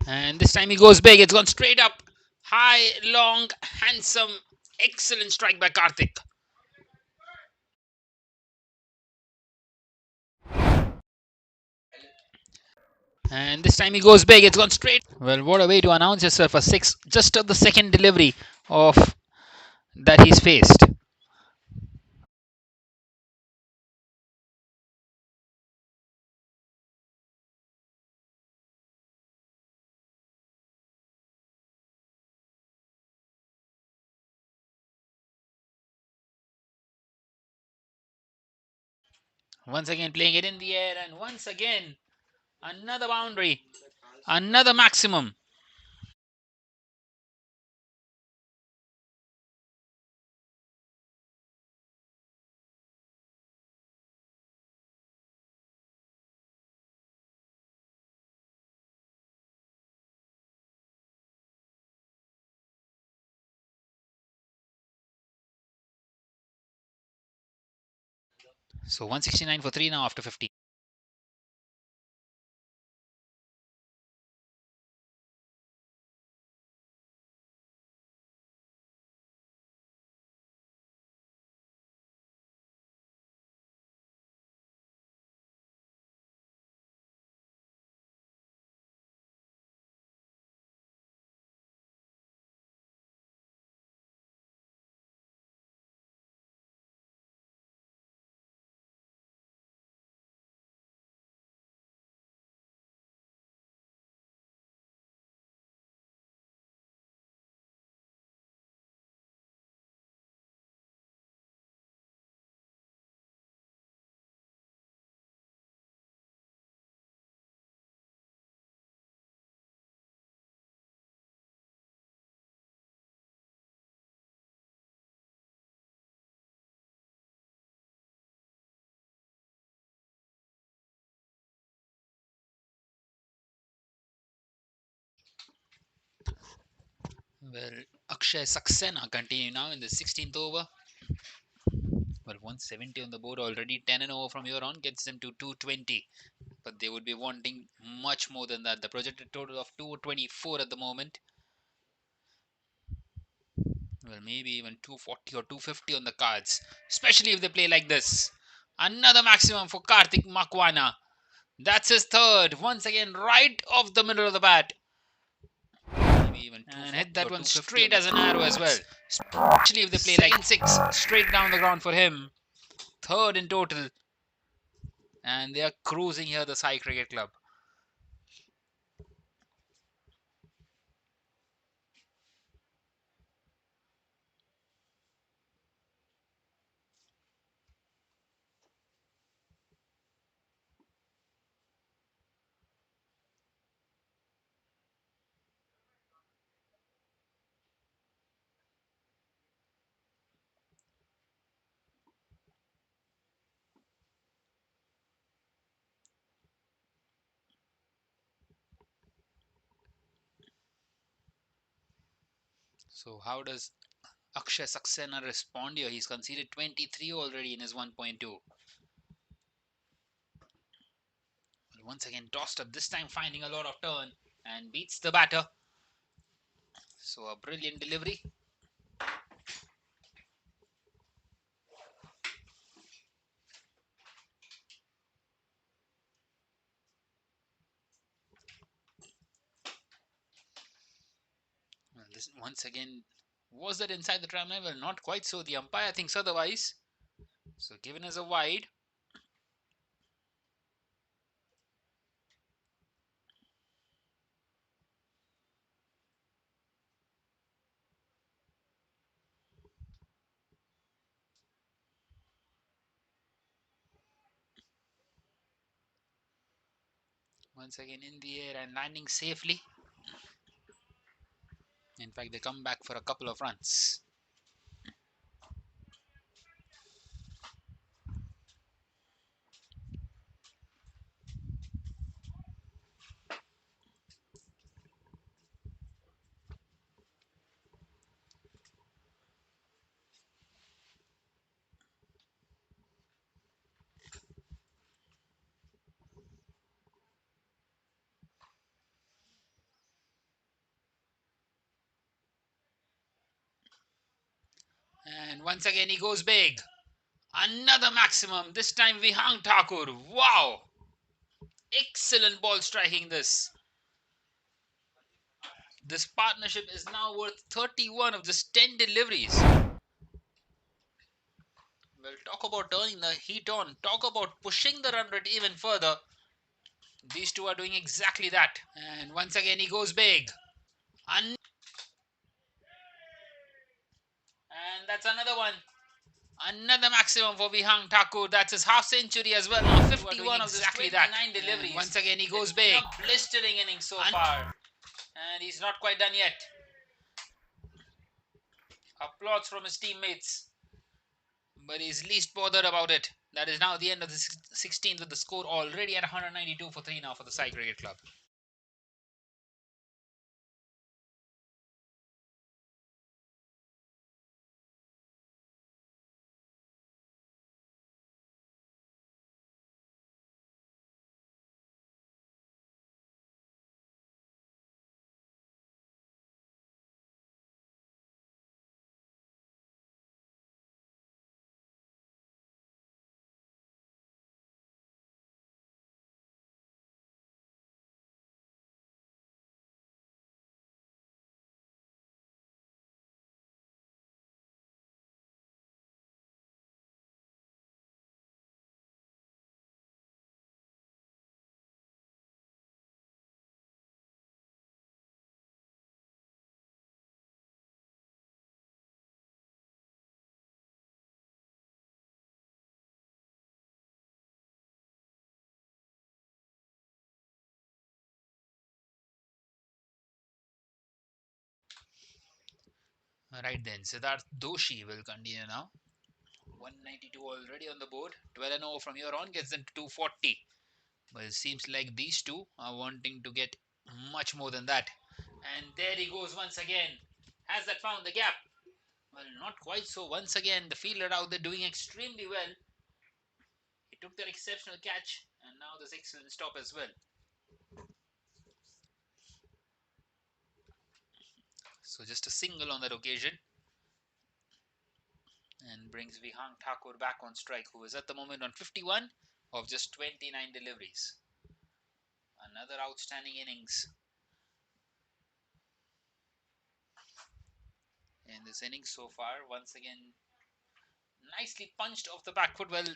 And this time he goes big. It's gone straight up. High, long, handsome, excellent strike by Karthik. And this time he goes big. It's gone straight. Well, what a way to announce yourself a 6 just of the second delivery of that he's faced. Once again, playing it in the air, and once again, another boundary, another maximum. So 169 for 3 now after 50. Well, Akshay Saxena continue now in the 16th over. Well, 170 on the board already. 10 and over from here on gets them to 220. But they would be wanting much more than that. The projected total of 224 at the moment. Well, maybe even 240 or 250 on the cards, especially if they play like this. Another maximum for Karthik Makwana. That's his third. Once again, right off the middle of the bat. Maybe even and hit that one straight as an arrow as well. Especially if they play like six, straight down the ground for him. Third in total. And they are cruising here, the Sai Cricket Club. So, how does Akshay Saxena respond here? He's conceded 23 already in his 1.2. Once again, tossed up, this time finding a lot of turn and beats the batter. So, a brilliant delivery. Well, this once again, was that inside the tram line? Well, not quite so. The umpire thinks otherwise. So, given as a wide. Once again in the air and landing safely. In fact, they come back for a couple of runs. And once again, he goes big. Another maximum. This time, Vihang Thakur. Wow! Excellent ball striking this. This partnership is now worth 31 of just 10 deliveries. Well, talk about turning the heat on. Talk about pushing the run rate even further. These two are doing exactly that. And once again, he goes big. And that's another one. Another maximum for Vihang Thakur. That's his half century as well. Now 51 of exactly that. Deliveries. Once again, he goes big. A blistering innings so far. And he's not quite done yet. Applause from his teammates. But he's least bothered about it. That is now the end of the 16th with the score already at 192 for 3 now for the Sai Cricket Club. Right then, Siddharth Doshi will continue now. 192 already on the board. 12 and 0 from here on gets them to 240. But it seems like these two are wanting to get much more than that. And there he goes once again. Has that found the gap? Well, not quite so. Once again, the fielder out there doing extremely well. He took that exceptional catch and now this excellent stop as well. So just a single on that occasion and brings Vihang Thakur back on strike, who is at the moment on 51 of just 29 deliveries. Another outstanding innings in this innings so far. Once again, nicely punched off the back foot. Well,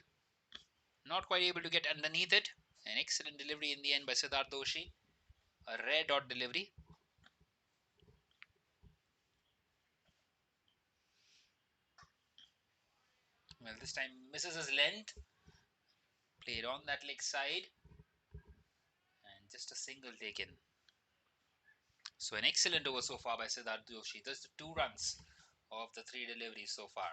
not quite able to get underneath it. An excellent delivery in the end by Siddharth Doshi. A rare dot delivery. Well, this time misses his length. Played on that leg side. And just a single taken. So an excellent over so far by Siddharth Doshi. That's the 2 runs of the 3 deliveries so far.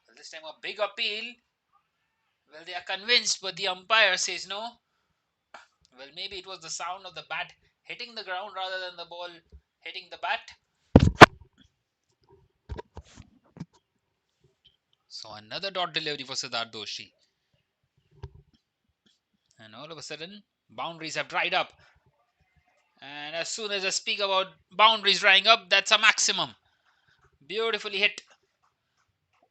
Well, this time a big appeal. Well, they are convinced, but the umpire says no. Well, maybe it was the sound of the bat hitting the ground rather than the ball hitting the bat. So another dot delivery for Siddharth Doshi. And all of a sudden, boundaries have dried up. And as soon as I speak about boundaries drying up, that's a maximum. Beautifully hit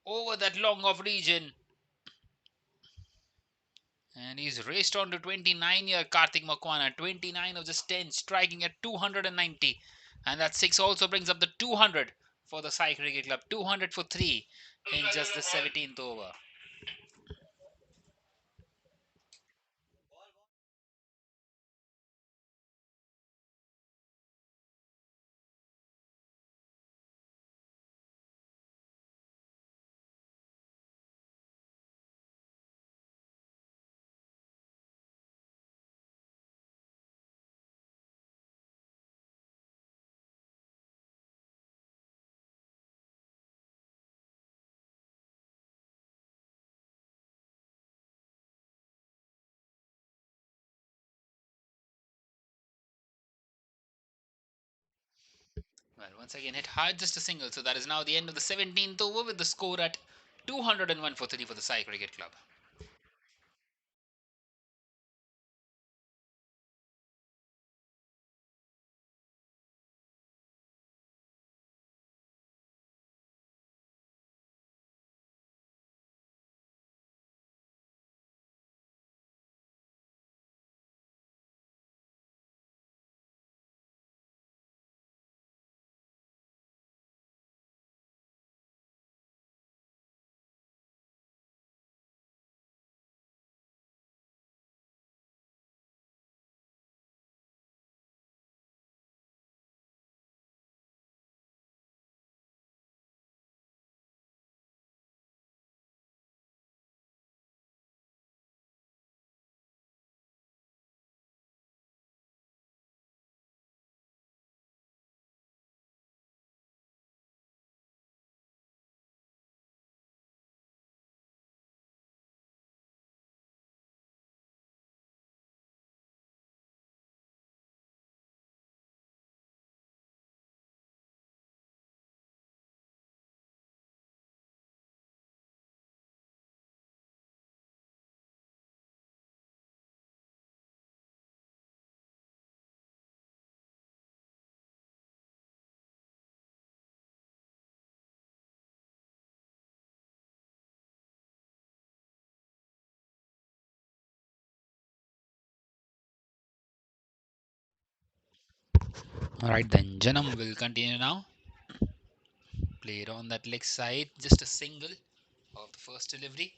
over that long off region. And he's raced on to 29-year Karthik Makwana. 29 of just 10, striking at 290. And that 6 also brings up the 200 for the Sai Cricket Club. 200 for 3 in just the 17th over. Well, once again hit hard, just a single. So that is now the end of the 17th over with the score at 201 for 3 for the Sai Cricket Club. Alright then, Janam will continue now. Played on that leg side, just a single of the first delivery.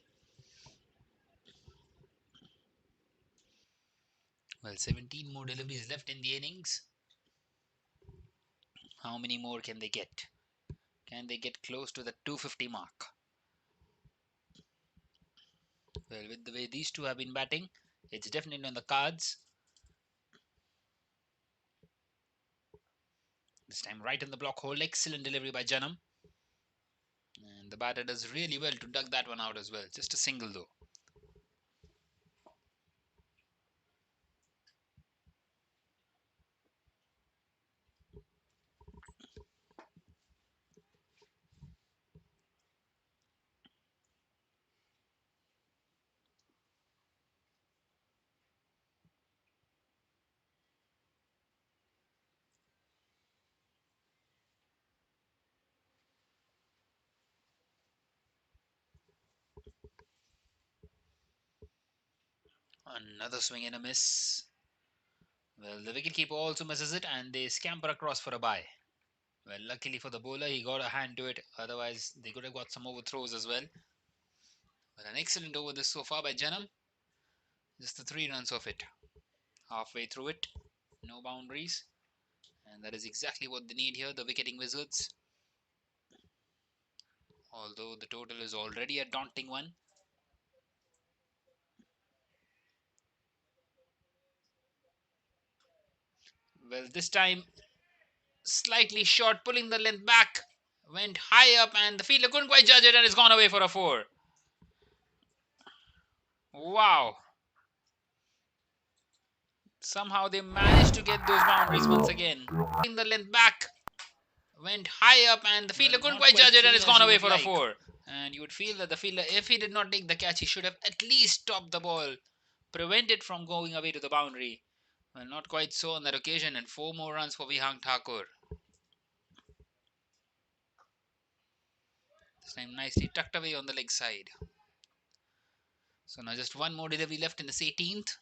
Well, 17 more deliveries left in the innings. How many more can they get? Can they get close to the 250 mark? Well, with the way these two have been batting, it's definitely on the cards. This time right in the block hole. Excellent delivery by Janam. And the batter does really well to duck that one out as well. Just a single though. Another swing and a miss. Well, the wicketkeeper also misses it and they scamper across for a bye. Well, luckily for the bowler, he got a hand to it. Otherwise, they could have got some overthrows as well. But an excellent over this so far by Janam. Just the 3 runs of it. Halfway through it, no boundaries. And that is exactly what they need here, the wicketing wizards. Although the total is already a daunting one. Well, this time slightly short, pulling the length back. Went high up and the fielder couldn't quite judge it and it's gone away for a 4. Wow. Somehow they managed to get those boundaries once again. Pulling the length back. Went high up and the fielder couldn't quite judge it and it's gone away for a 4. And you would feel that the fielder, if he did not take the catch, he should have at least stopped the ball, prevent it from going away to the boundary. Well, not quite so on that occasion, and 4 more runs for Vihang Thakur. This time nicely tucked away on the leg side. So now just one more delivery left in this 18th.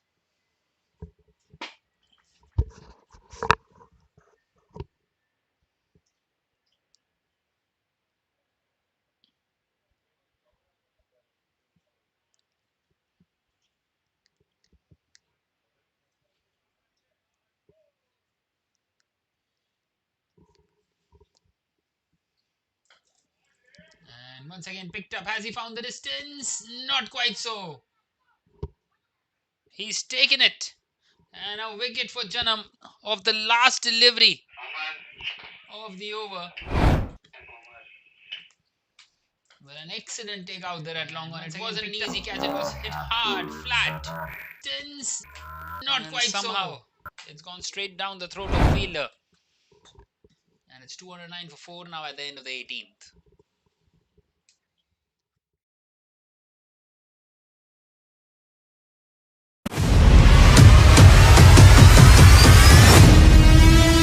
And once again picked up. Has he found the distance? Not quite so. He's taken it. And a wicket for Janam of the last delivery of the over. Well, an excellent take out there at long on. It wasn't an easy catch. It was hit hard, flat. Distance, not quite somehow. It's gone straight down the throat of the fielder. And it's 209 for 4 now at the end of the 18th.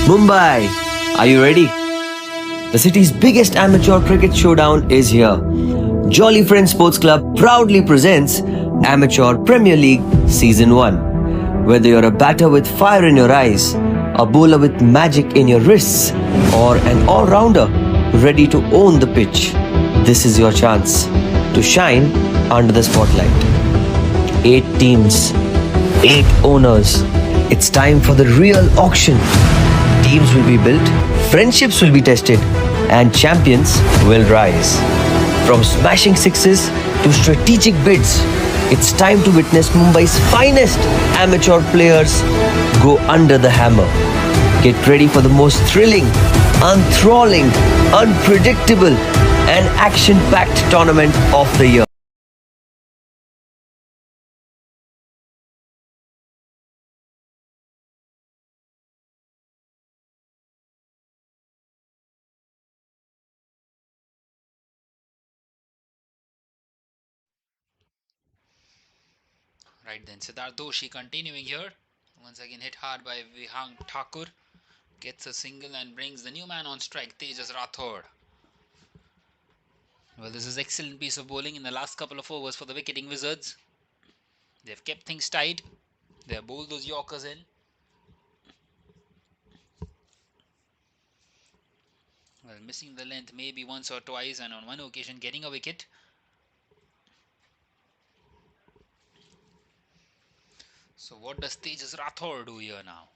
Mumbai, are you ready? The city's biggest amateur cricket showdown is here. Jolly Friends Sports Club proudly presents Amateur Premier League Season 1. Whether you're a batter with fire in your eyes, a bowler with magic in your wrists, or an all-rounder ready to own the pitch, this is your chance to shine under the spotlight. 8 teams, 8 owners. It's time for the real auction. Teams will be built, friendships will be tested, and champions will rise. From smashing sixes to strategic bids, it's time to witness Mumbai's finest amateur players go under the hammer. Get ready for the most thrilling, enthralling, unpredictable, and action-packed tournament of the year. Right then, Siddharth Doshi continuing here. Once again hit hard by Vihang Thakur. Gets a single and brings the new man on strike, Tejas Rathod. Well, this is excellent piece of bowling in the last couple of overs for the wicketing wizards. They've kept things tight. They have bowled those Yorkers in. Well, missing the length maybe once or twice, and on one occasion getting a wicket. So what does Tejas Rathore do here now?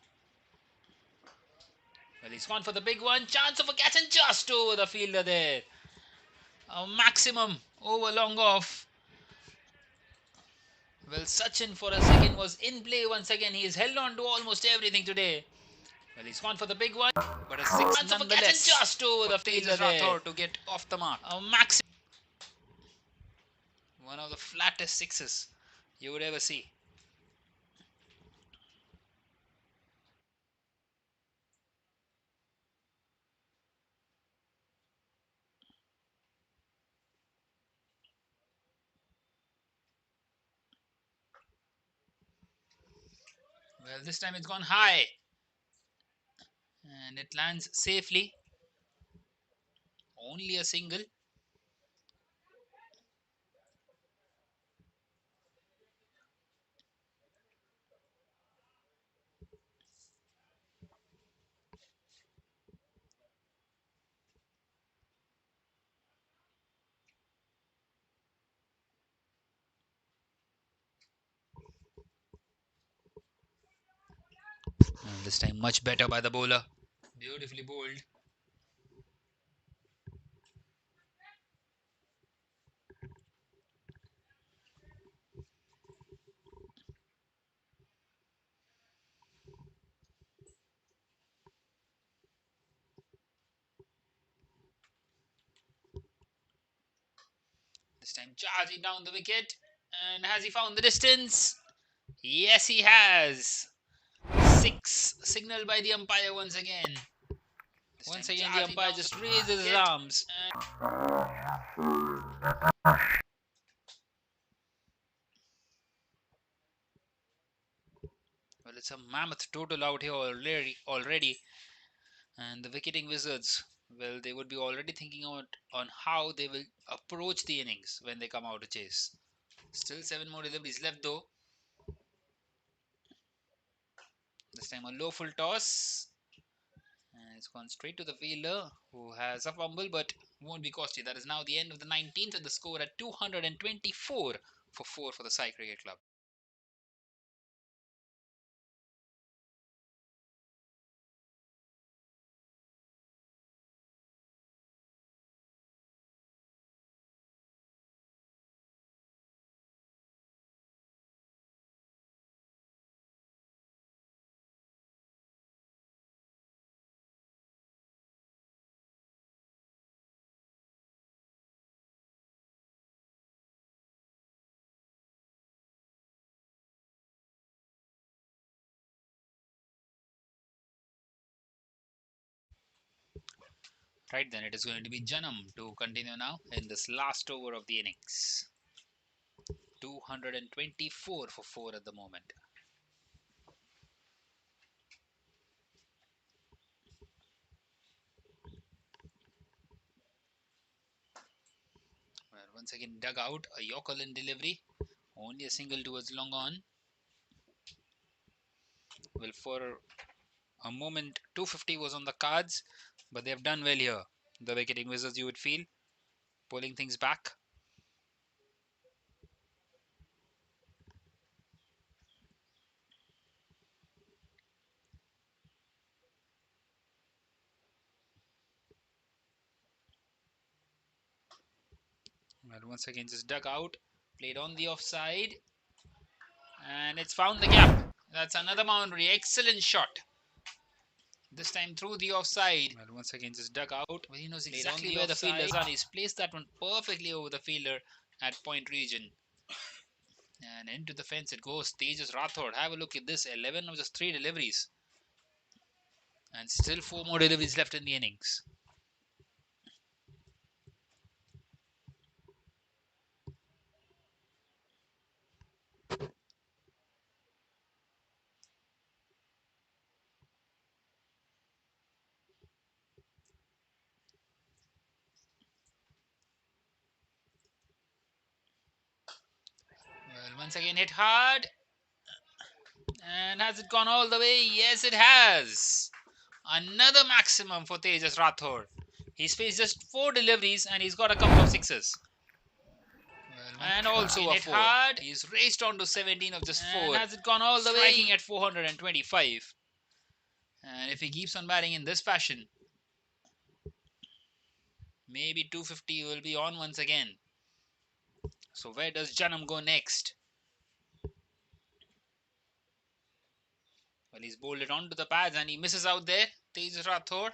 Well, he's gone for the big one. Chance of a catch and just over the fielder there. A maximum over long off. Well, Sachin for a second was in play once again. He has held on to almost everything today. Well, he's gone for the big one, but a six nonetheless. Just over the fielder there to get off the mark. A maximum. One of the flattest sixes you would ever see. Well, this time it's gone high and it lands safely. Only a single. And this time much better by the bowler. Beautifully bowled. This time charging down the wicket. And has he found the distance? Yes, he has. Six. Signaled by the umpire once again. Once again, the umpire just raises his arms. Well, it's a mammoth total out here already. And the wicketing wizards, well, they would be already thinking on how they will approach the innings when they come out to chase. Still 7 more deliveries left though. This time a low full toss. And it's gone straight to the fielder who has a fumble but won't be costly. That is now the end of the 19th and the score at 224 for 4 for the Sai Cricket Club. Right then, it is going to be Janam to continue now in this last over of the innings. 224 for 4 at the moment. Well, once again dug out a Yorker in delivery. Only a single towards long on. Well, for a moment, 250 was on the cards, but they've done well here. The wicketing wizards, you would feel, pulling things back. Well, once again, just dug out, played on the offside, and it's found the gap. That's another boundary. Excellent shot. This time through the offside. Well, once again, just dug out. Well, he knows exactly where the fielder's on. He's placed that one perfectly over the fielder at point region. And into the fence it goes. Tejas Rathod. Have a look at this. 11 of just 3 deliveries. And still 4 more deliveries left in the innings. Well, once again hit hard. And has it gone all the way? Yes, it has. Another maximum for Tejas Rathod. He's faced just 4 deliveries and he's got a couple of sixes. And also a 4. Hard. He's raced on to 17 of just 4. And has it gone all the way? Striking at 425. And if he keeps on batting in this fashion, maybe 250 will be on once again. So where does Janam go next? Well, he's bowled it onto the pads and he misses out there. Tejas Rathore.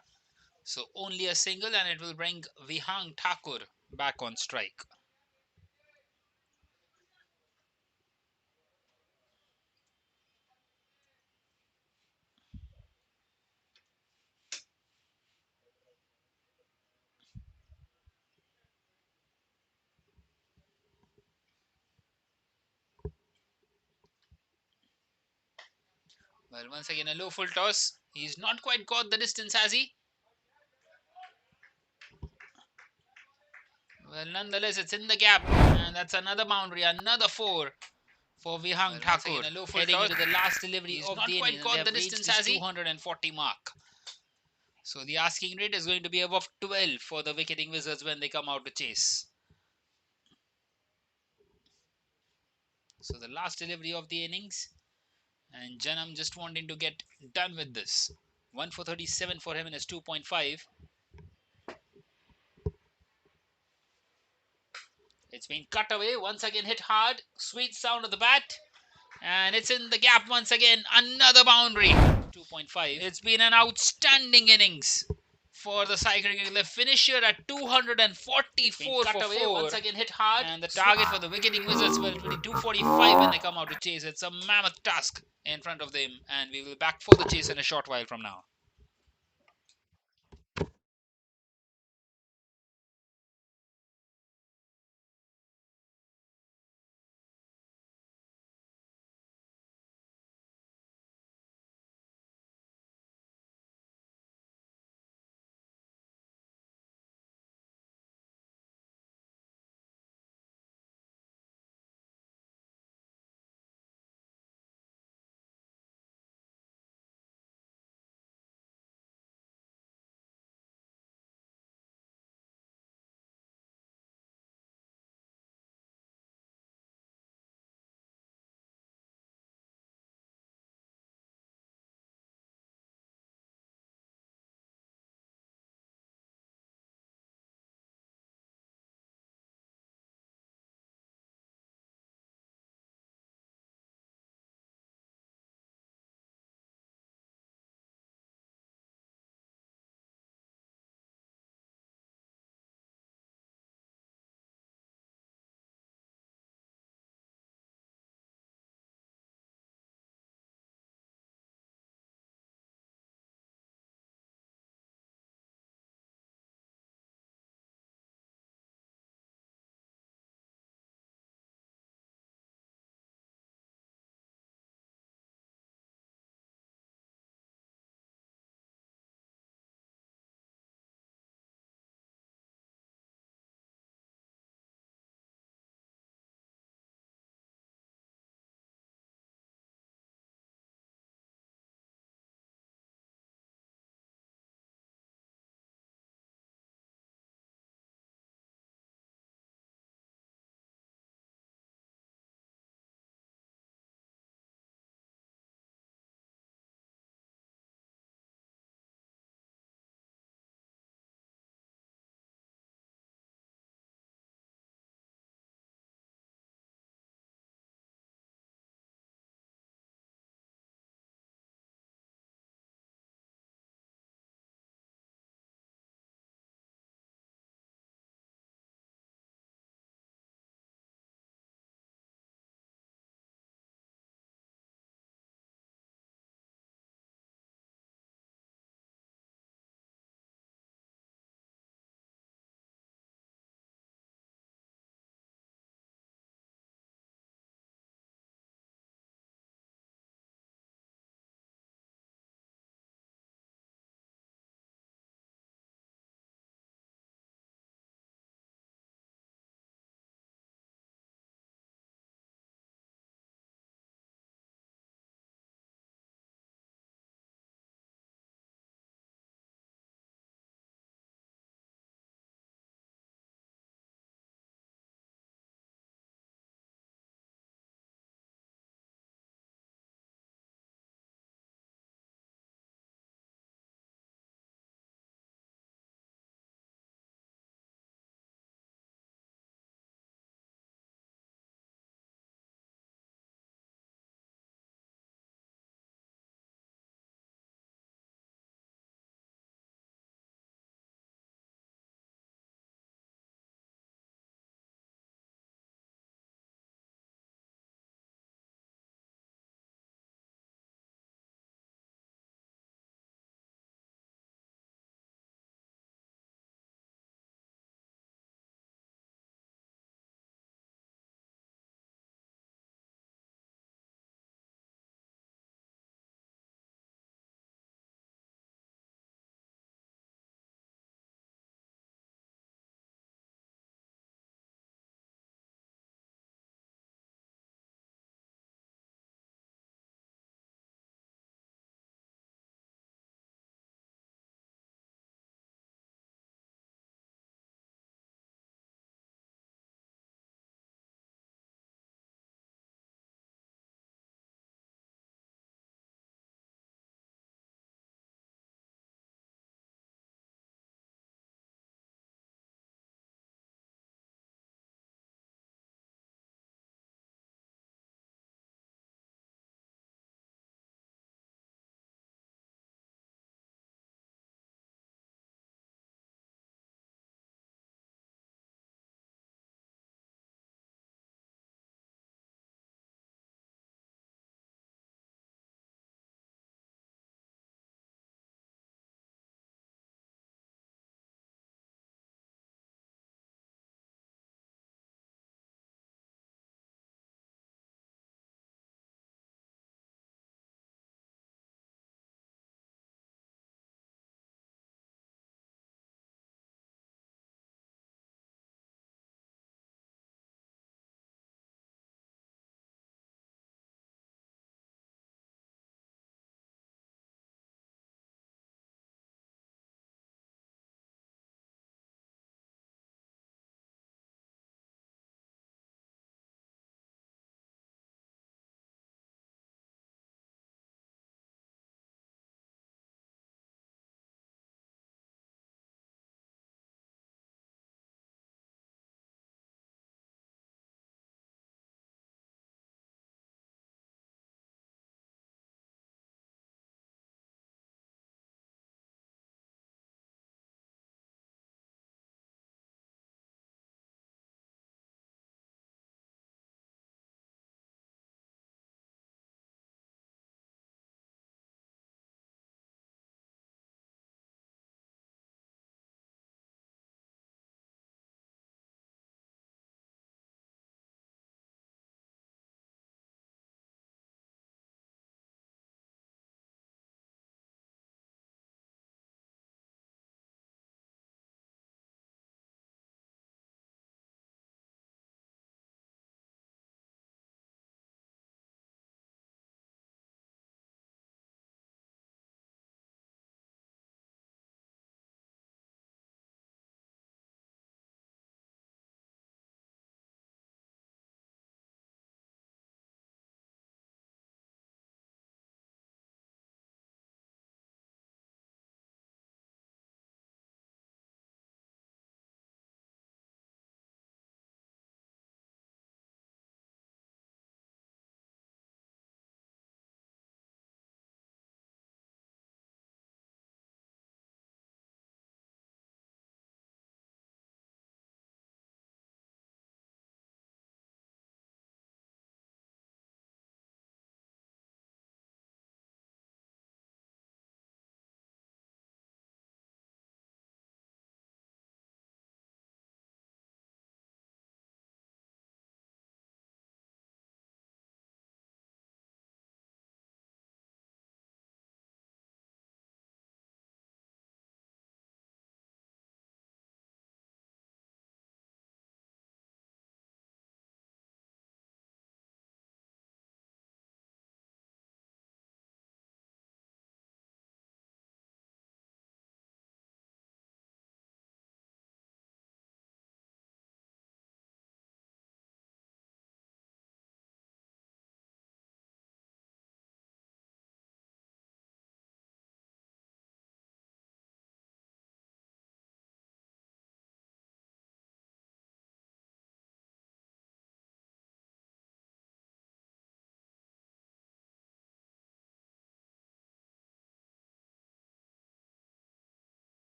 So only a single and it will bring Vihang Thakur back on strike. Well, once again, a low full toss. He's not quite got the distance, has he? Well, nonetheless, it's in the gap. And that's another boundary, another 4 for Vihang Thakur. Heading into the last delivery of the inning. Got the distance, has he? 240 mark. So the asking rate is going to be above 12 for the Wicketing Wizards when they come out to chase. So the last delivery of the innings. And Janam just wanting to get done with this. 1 for 37 for him in his 2.5. It's been cut away. Once again hit hard. Sweet sound of the bat. And it's in the gap once again. Another boundary. 2.5. It's been an outstanding innings for the Sai Cricket Club. Finisher at 244 for 4. Once again hit hard. And the target for the Wicketing Wizards will be 245 when they come out to chase. It's a mammoth task in front of them. And we will be back for the chase in a short while from now.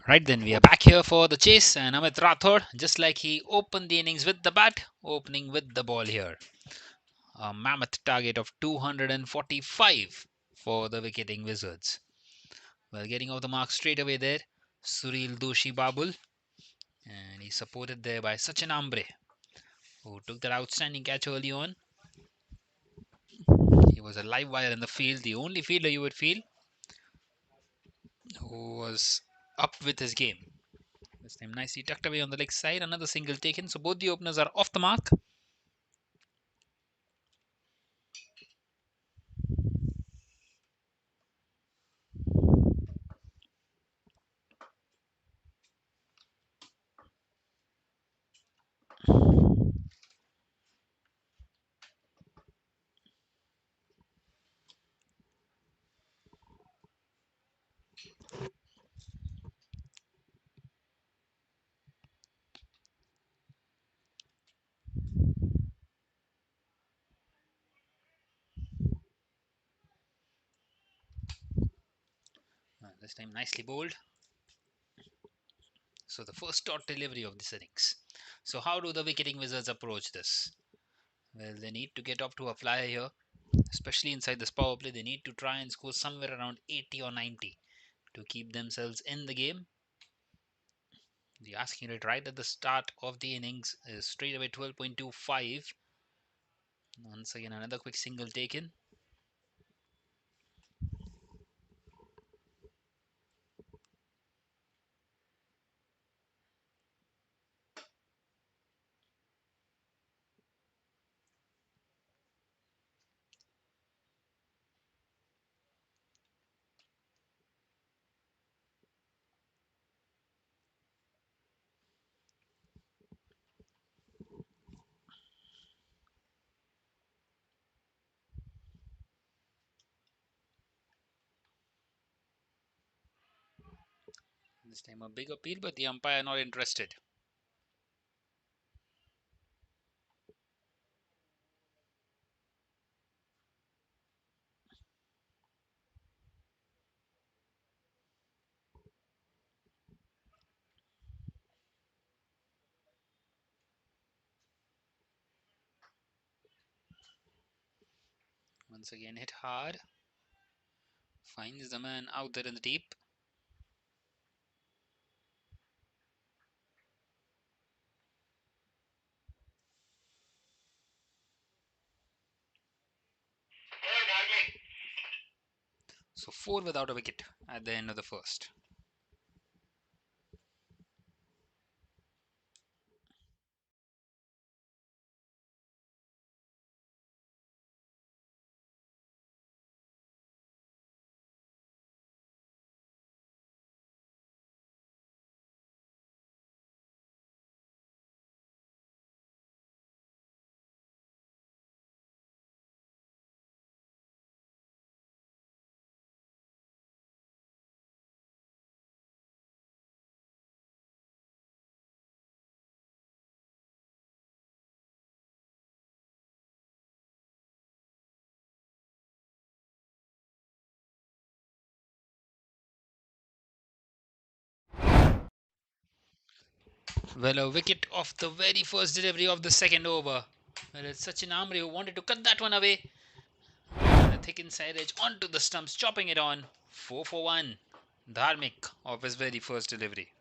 Right then, we are back here for the chase, and Amit Rathod, just like he opened the innings with the bat, opening with the ball here. A mammoth target of 245 for the wicketing Wizards. Well, getting off the mark straight away there, Suril Doshi Babul, and he's supported there by Sachin Ambre, who took that outstanding catch early on. He was a live wire in the field, the only fielder you would feel who was up with his game. This time nicely tucked away on the leg side, another single taken, so both the openers are off the mark. This time nicely bowled. So the first dot delivery of this innings. So how do the wicketing Wizards approach this? Well, they need to get off to a flyer here, especially inside this power play. They need to try and score somewhere around 80 or 90 to keep themselves in the game. The asking rate right at the start of the innings is straight away 12.25. Once again, another quick single taken. This time a big appeal, but the umpire not interested. Once again hit hard. Finds the man out there in the deep. So 4 without a wicket at the end of the first. Well, a wicket off the very first delivery of the second over. Well, it's Sachin Amri who wanted to cut that one away. And a thick inside edge onto the stumps, chopping it on. 4 for 1. Dharmik of his very first delivery.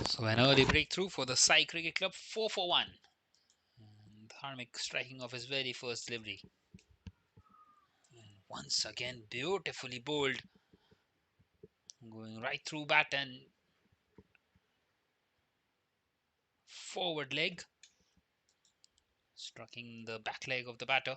So an early breakthrough for the Sai Cricket Club, 4 for 1. And Dharmic striking off his very first delivery. And once again, beautifully bowled. Going right through bat and forward leg. Striking the back leg of the batter.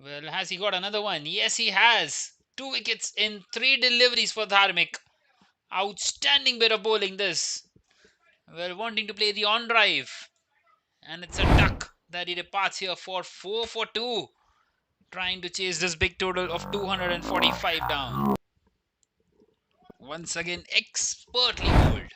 Well, has he got another one? Yes, he has. 2 wickets in 3 deliveries for Dharmic. Outstanding bit of bowling this. Well, wanting to play the on drive. And it's a duck that he departs here for 4 for 2. Trying to chase this big total of 245 down. Once again, expertly bowled.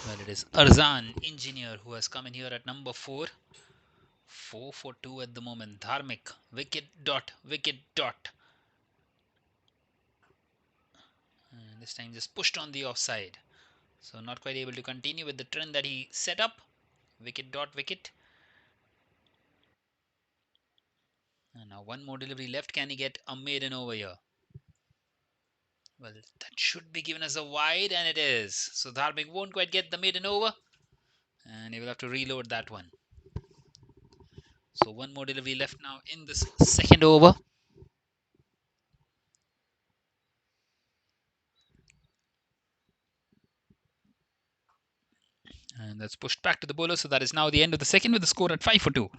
Well, it is Arzan, engineer, who has come in here at number 4. 4 for 2 at the moment. Dharmic, wicket dot, wicket dot. And this time just pushed on the offside. So not quite able to continue with the trend that he set up. Wicket dot, wicket. And now one more delivery left. Can he get a maiden over here? Well, that should be given as a wide, and it is. So Dharmic won't quite get the maiden over. And he will have to reload that one. So one more delivery left now in this second over. And that's pushed back to the bowler. So that is now the end of the second with the score at 5 for 2.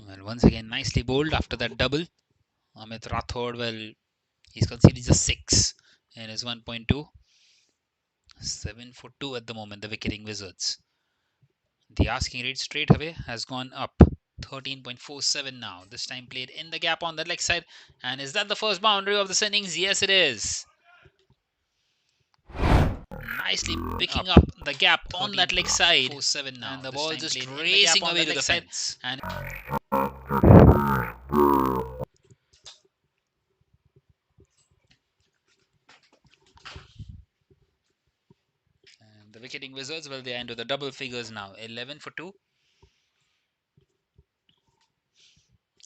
Well, once again, nicely bowled after that double. Amit Rathod, well, he's conceded just 6 in his 1.2. 7 for 2 at the moment, the wicketing Wizards. The asking rate straight away has gone up 13.47 now. This time played in the gap on that leg side. And is that the first boundary of this innings? Yes, it is. Nicely picking up the gap on that leg side. Now. And the ball just racing away to the fence. And the Wicketing Wizards, well, they are into the double figures now. 11 for 2.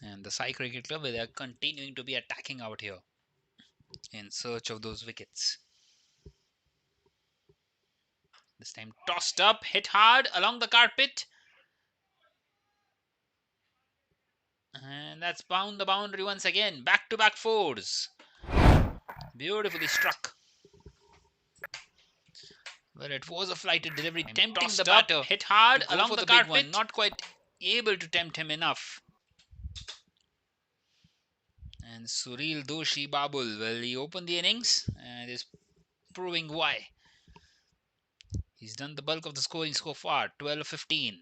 And the Sai Cricket Club, they are continuing to be attacking out here in search of those wickets. This time tossed up, hit hard along the carpet. And that's bound the boundary once again. Back-to-back fours. Beautifully struck. Well, it was a flighted delivery, tempting the batter. Hit hard along the carpet. One, not quite able to tempt him enough. And Suril Doshi Babul, well, he opened the innings and is proving why. He's done the bulk of the scoring so far, 12-15.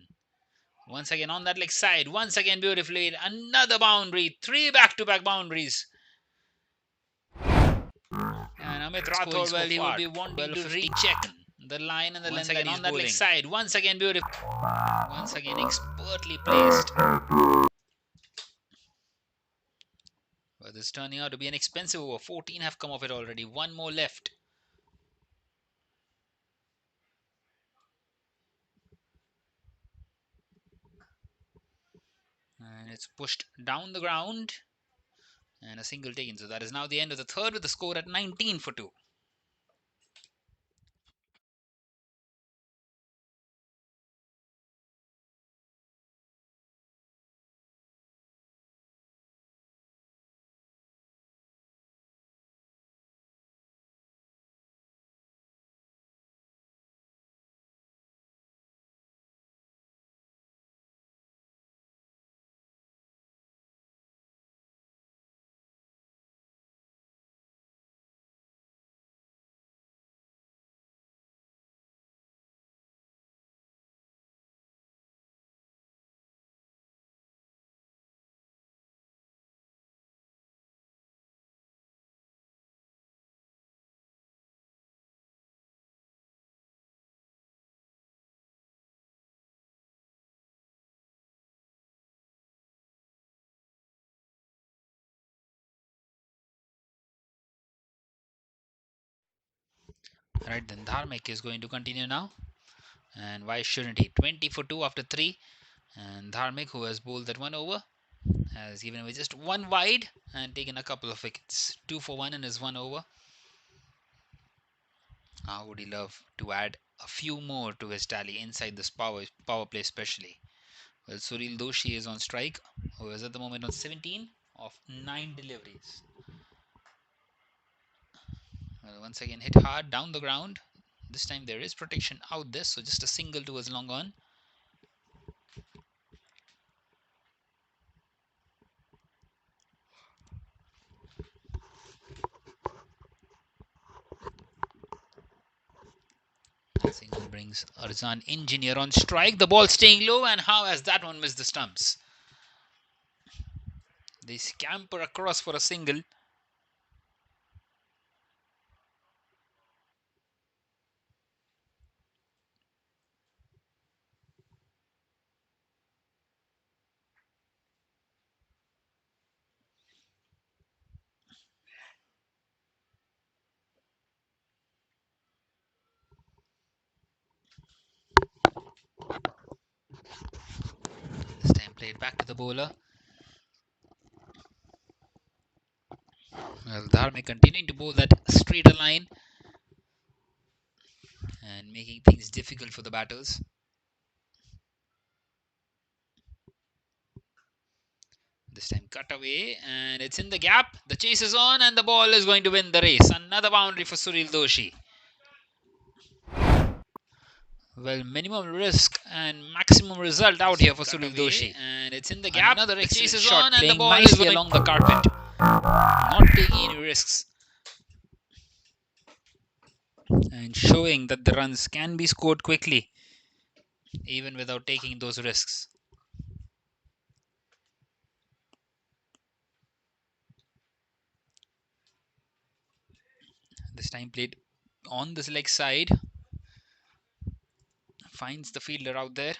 Once again on that leg side, once again beautifully, another boundary, 3 back-to-back boundaries. And Amit Rathod, well, he will be wanting to recheck the line and the length that on that leg side. Once again beautiful, once again expertly placed. But this is turning out to be an expensive over. 14 have come off it already, one more left. And it's pushed down the ground. And a single taken. So that is now the end of the third with the score at 19 for 2. Right, then Dharmik is going to continue now. And why shouldn't he? 20 for 2 after 3. And Dharmik, who has bowled that one over, has given away just one wide and taken a couple of wickets. 2 for 1 in his one over. How would he love to add a few more to his tally inside this power play especially. Well, Suril Doshi is on strike, who is at the moment on 17 of 9 deliveries. Well, once again hit hard down the ground. This time there is protection out there, so just a single towards long on. Single brings Arzan Engineer on strike. The ball staying low, and how has that one missed the stumps? They scamper across for a single. This time played back to the bowler. Well, Dharme continuing to bowl that straighter line and making things difficult for the batters. This time cut away and it's in the gap. The chase is on and the ball is going to win the race. Another boundary for Suril Doshi. Well, minimum risk and maximum result out here for Suril Doshi. And it's in the gap. Another chase is on and the ball is going along the carpet. Not taking any risks. And showing that the runs can be scored quickly even without taking those risks. time played on this leg side. Finds the fielder out there.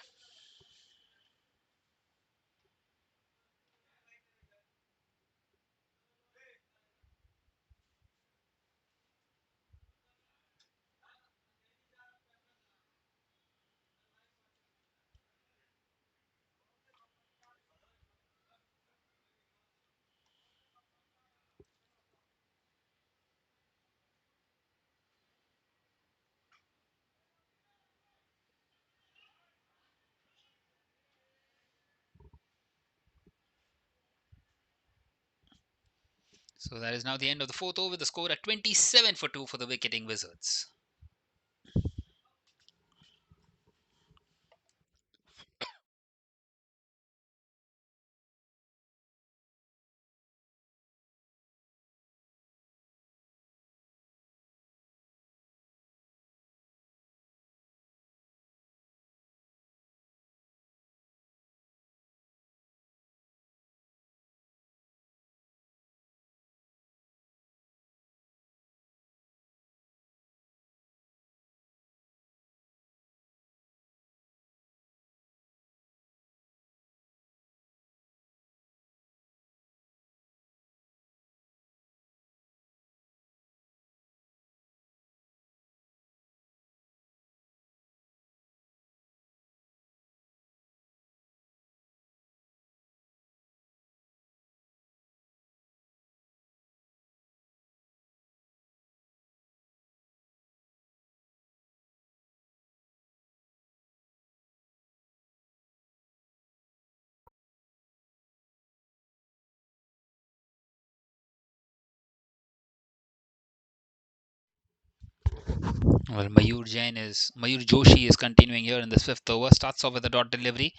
So that is now the end of the fourth over, with the score at 27 for 2 for the Wicketing Wizards. Well, Mayur Joshi is continuing here in this fifth over. Starts off with a dot delivery,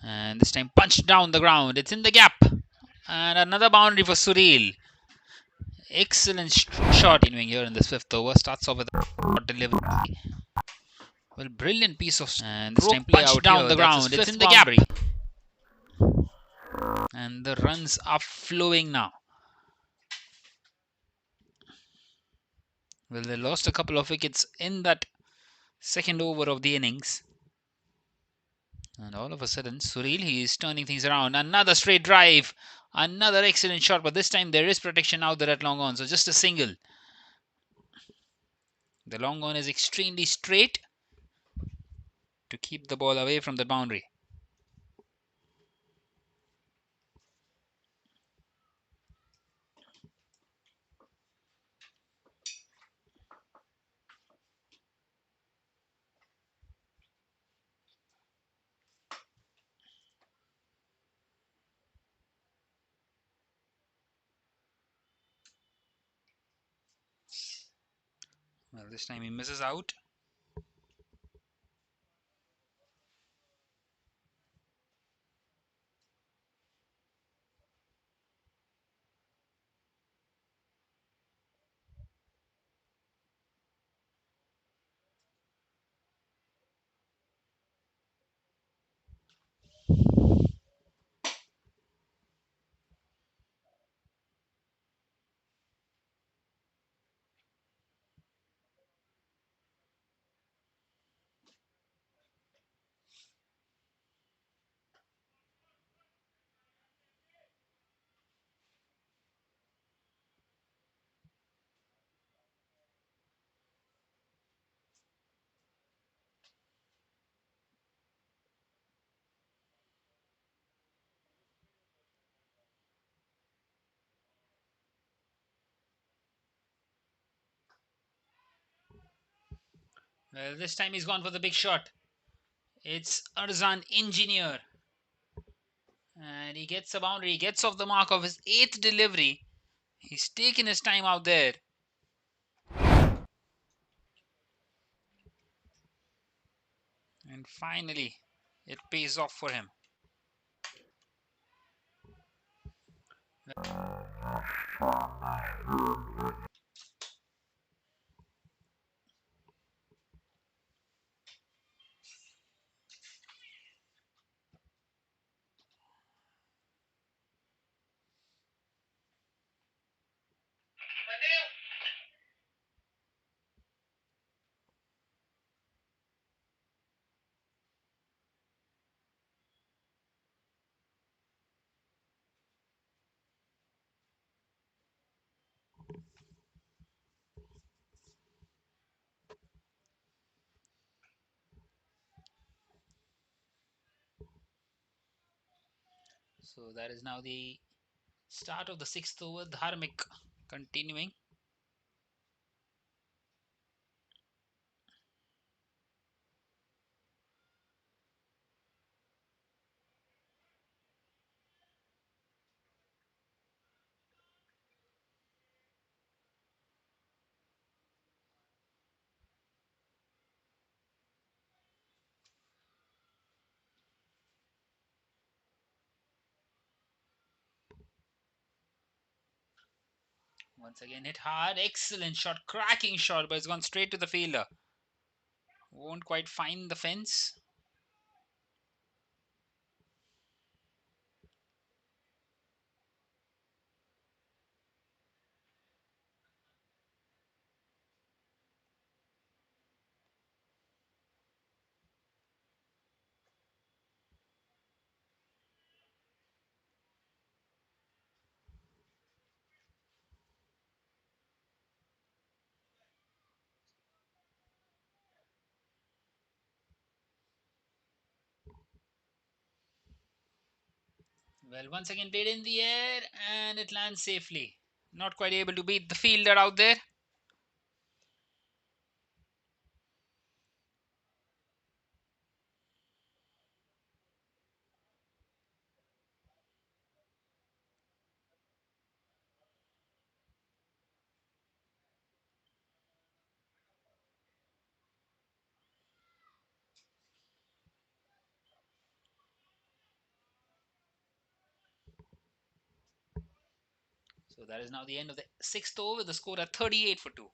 and this time punched down the ground. It's in the gap, and another boundary for Suril. Excellent shot continuing here in this fifth over. Starts off with a dot delivery. Well, brilliant piece of and this time punched down the ground. It's in the gap, and the runs are flowing now. Well, they lost a couple of wickets in that second over of the innings. And all of a sudden, Suril, he is turning things around. Another straight drive. Another excellent shot. But this time there is protection out there at long on. So just a single. The long on is extremely straight to keep the ball away from the boundary. Well, this time he misses out. Well, this time he's gone for the big shot. It's Arzan Engineer. And he gets a boundary. He gets off the mark of his 8th delivery. He's taken his time out there. And finally, it pays off for him. So that is now the start of the sixth over. Dharmik continuing. Once again hit hard. Excellent shot. Cracking shot, but it's gone straight to the fielder. Won't quite find the fence. Well, once again played in the air and it lands safely. Not quite able to beat the fielder out there. So that is now the end of the sixth over with the score at 38 for 2.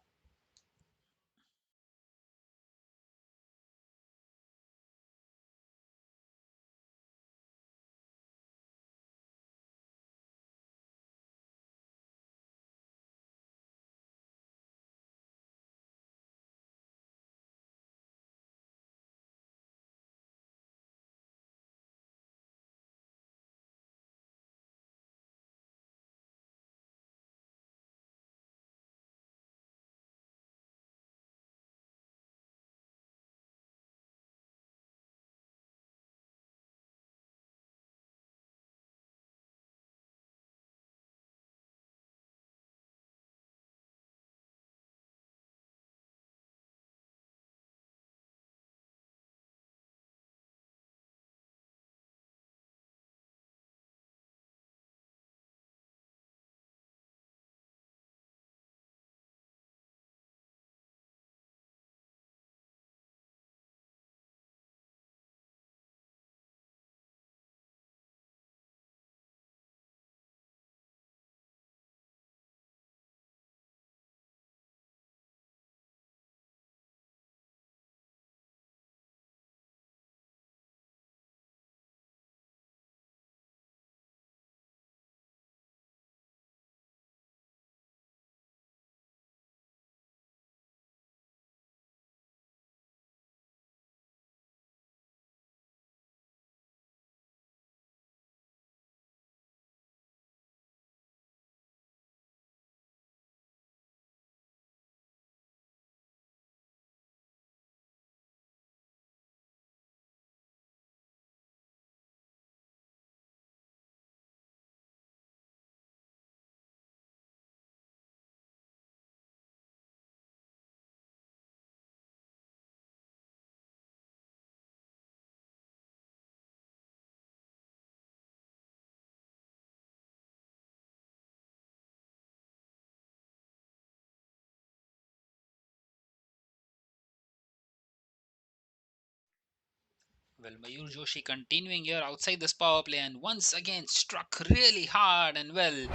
Well, Mayur Joshi continuing here outside this power play and once again struck really hard and well.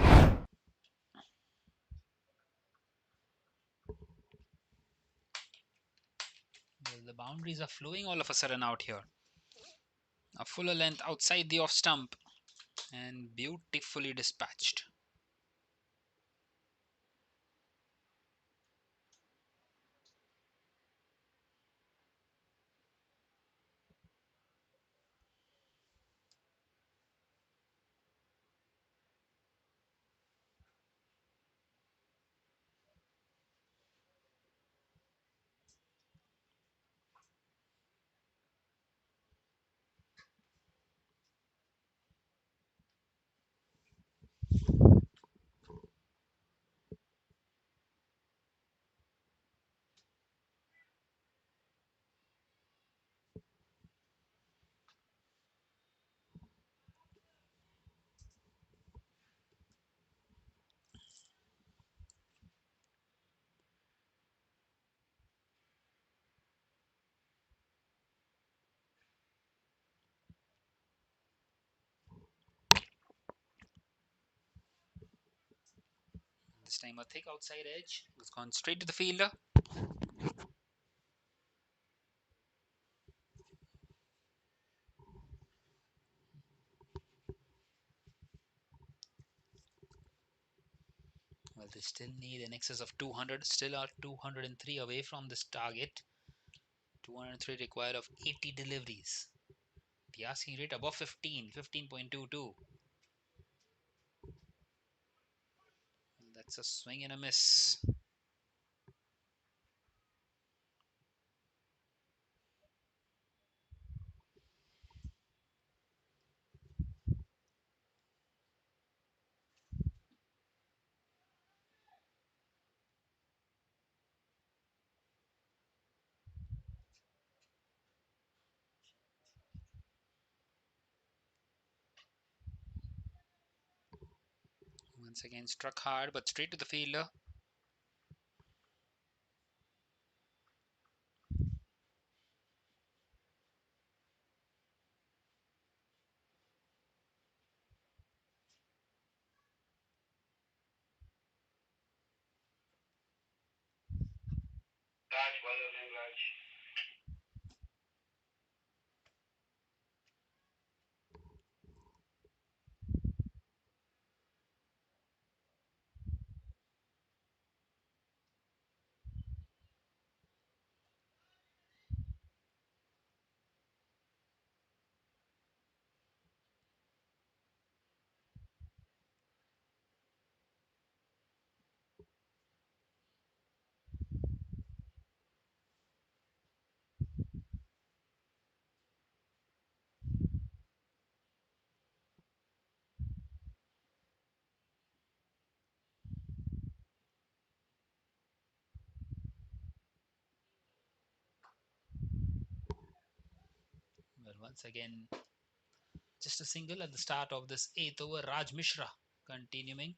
Well, the boundaries are flowing all of a sudden out here. A fuller length outside the off stump and beautifully dispatched. This time a thick outside edge. It's gone straight to the fielder. Well, they still need an excess of 200. Still are 203 away from this target. 203 required of 80 deliveries. The asking rate above 15, 15.22. That's a swing and a miss. Once again struck hard but straight to the fielder. Well, once again, just a single at the start of this eighth over. Raj Mishra continuing.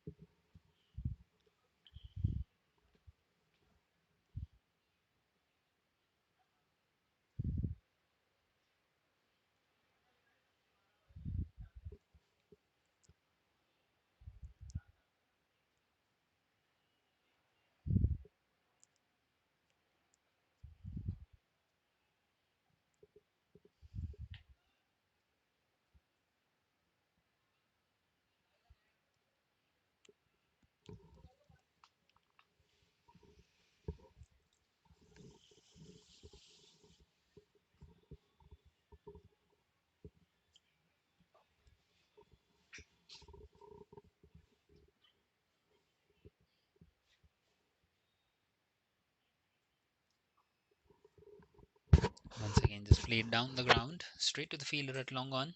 Once again, just played down the ground, straight to the fielder at long on.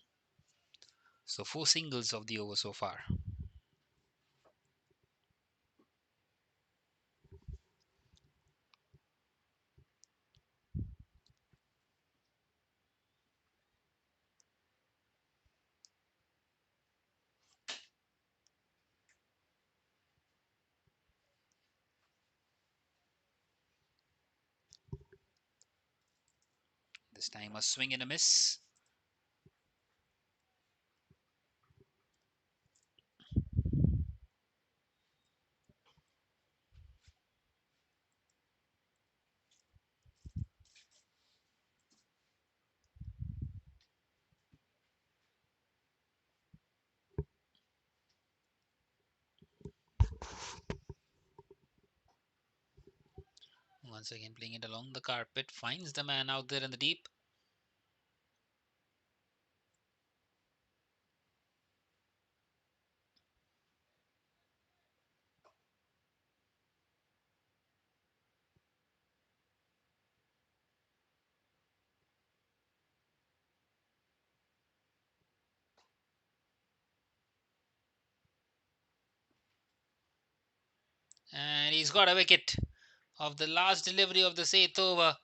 So four singles of the over so far. This time a swing and a miss. Once again playing it along the carpet. Finds the man out there in the deep. And he's got a wicket of the last delivery of the eighth over.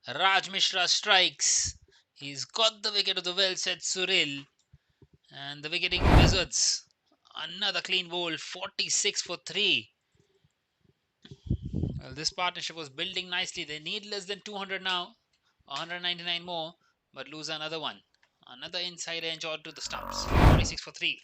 Raj Mishra strikes. He's got the wicket of the well set Suril. And the wicketing Wizards. Another clean bowl. 46 for 3. Well, this partnership was building nicely. They need less than 200 now. 199 more. But lose another one. Another inside edge onto the stumps. 46 for 3.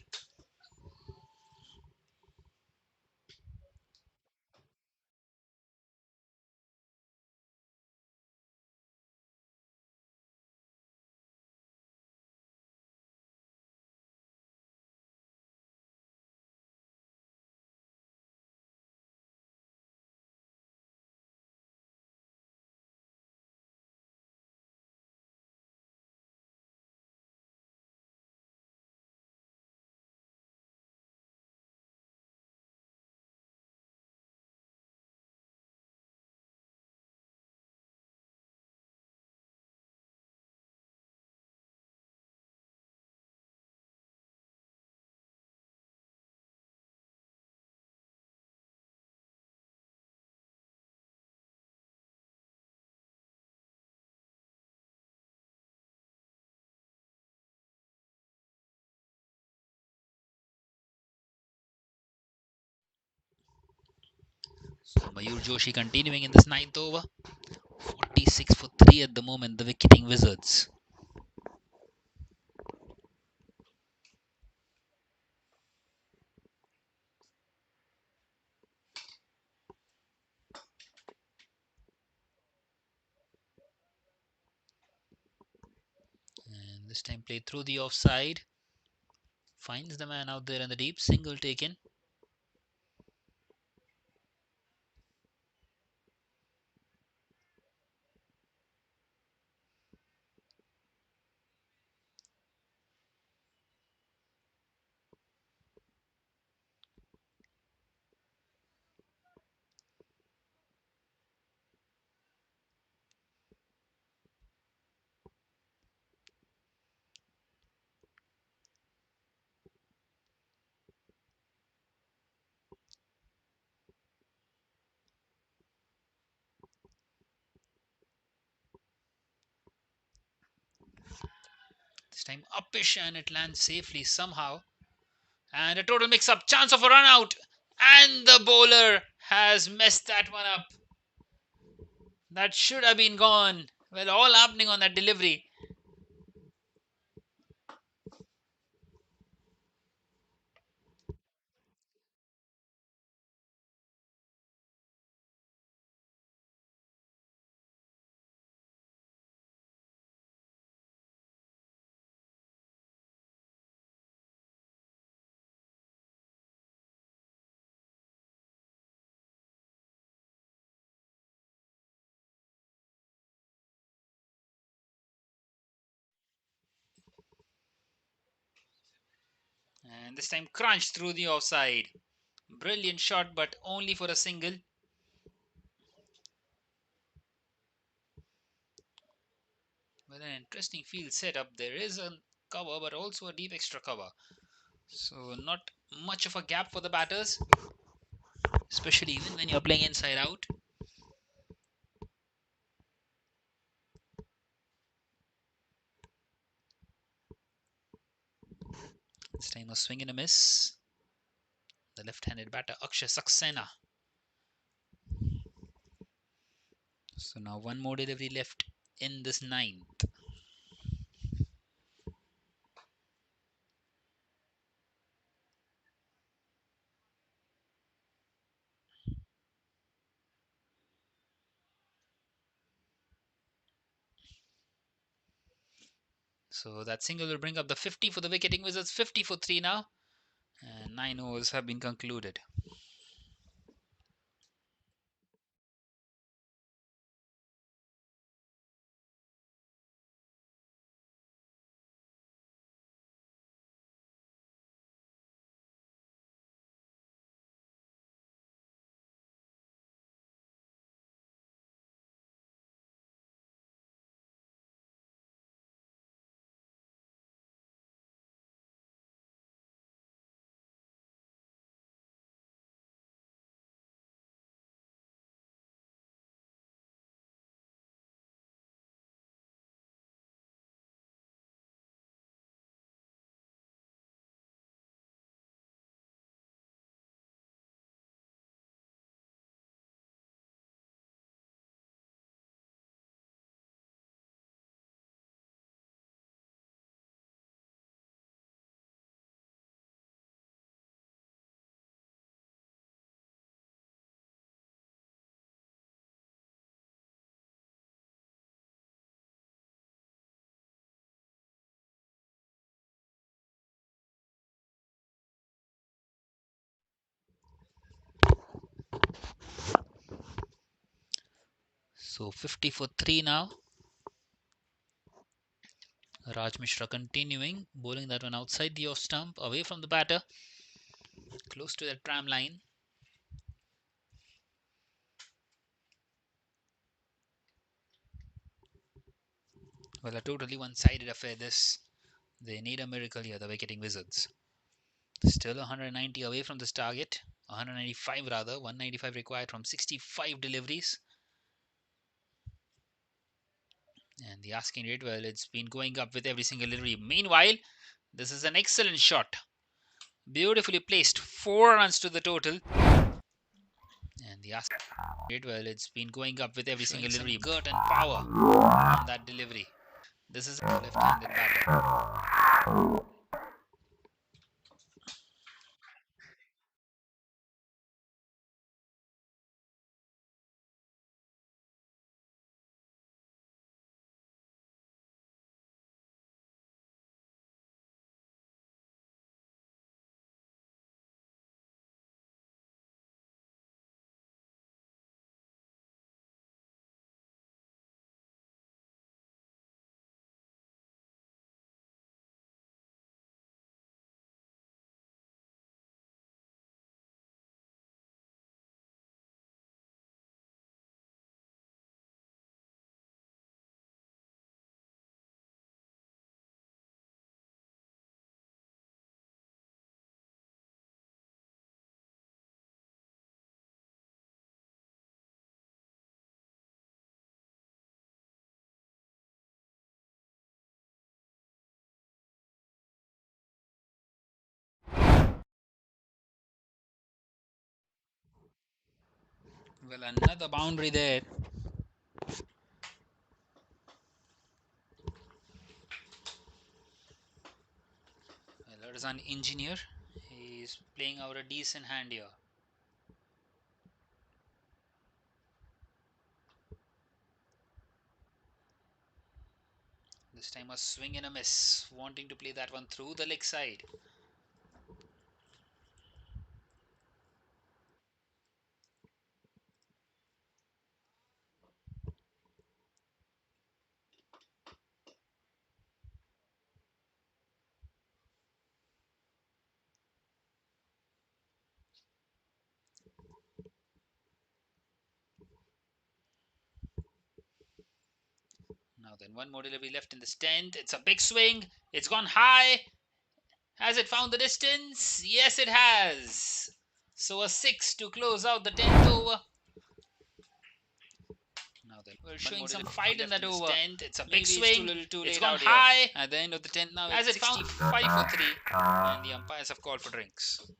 Mayur Joshi continuing in this ninth over. 46 for 3 at the moment, the Wicketing Wizards. And this time played through the offside. Finds the man out there in the deep. Single taken. This time uppish and it lands safely somehow. And a total mix up. Chance of a run out. And the bowler has messed that one up. That should have been gone. Well, all happening on that delivery. And this time crunched through the offside. Brilliant shot, but only for a single. With an interesting field setup, there is a cover, but also a deep extra cover. So not much of a gap for the batters, especially even when you're playing inside out. This time a swing and a miss. The left-handed batter Akshay Saxena. So now one more delivery left in this ninth. So that single will bring up the 50 for the Wicketing Wizards. 50 for 3 now. And 9 overs have been concluded. So 50 for 3 now. Raj Mishra continuing, bowling that one outside the off stump, away from the batter, close to that tram line. Well, a totally one-sided affair this. They need a miracle here, the Wicketing Wizards. Still 190 away from this target. 195 rather, 195 required from 65 deliveries. And the asking rate, well, it's been going up with every single delivery. Meanwhile, this is an excellent shot. Beautifully placed. 4 runs to the total. And And the well, it's been going up with every single delivery. Gurt and power on that delivery. This is a left-handed batter. Well, another boundary there. Well, that is an engineer. He's playing out a decent hand here. This time a swing and a miss. Wanting to play that one through the leg side. Now then, one more delivery left in the tent. It's a big swing. It's gone high. Has it found the distance? Yes, it has. So a 6 to close out the 10th over. Now then, we're showing some fight in that over. It's a big swing. It's gone high. At the end of the 10th now, has it found 5 for 3. And the umpires have called for drinks.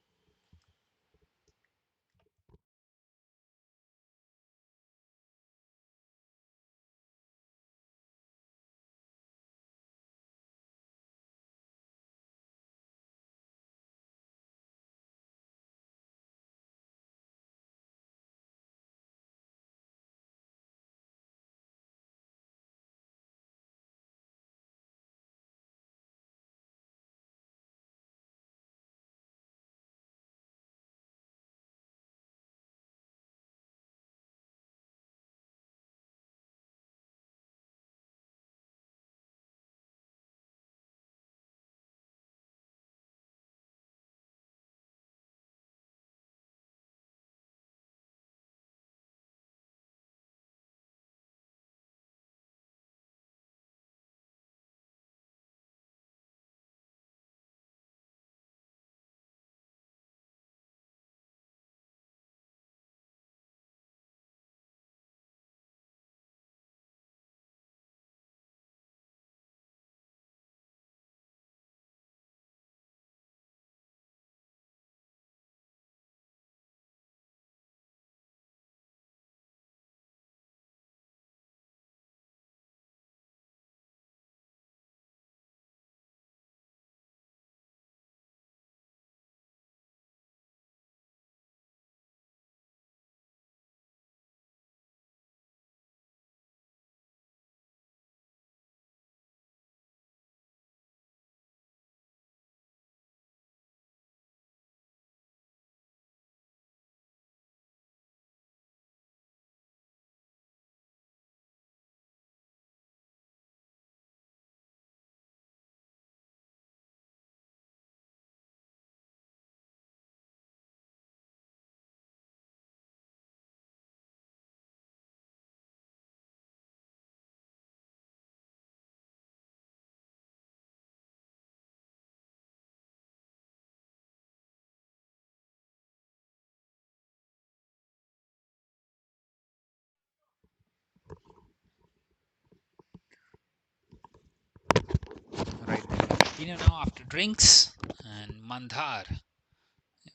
Right, continue now after drinks, and Mandhar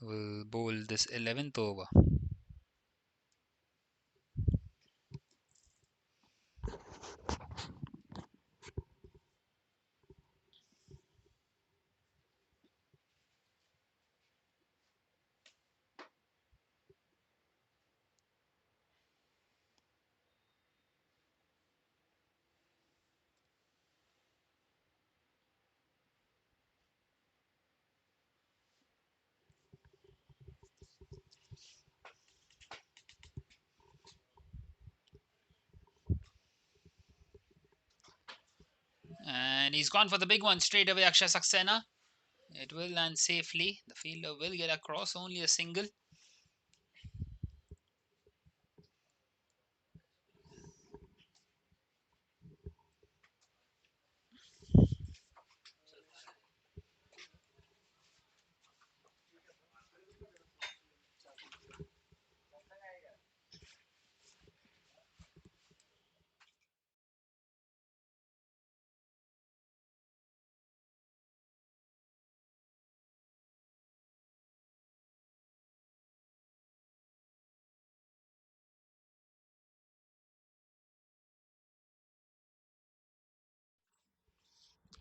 will bowl this 11th over. And he's gone for the big one straight away, Akshay Saxena. It will land safely. The fielder will get across, only a single.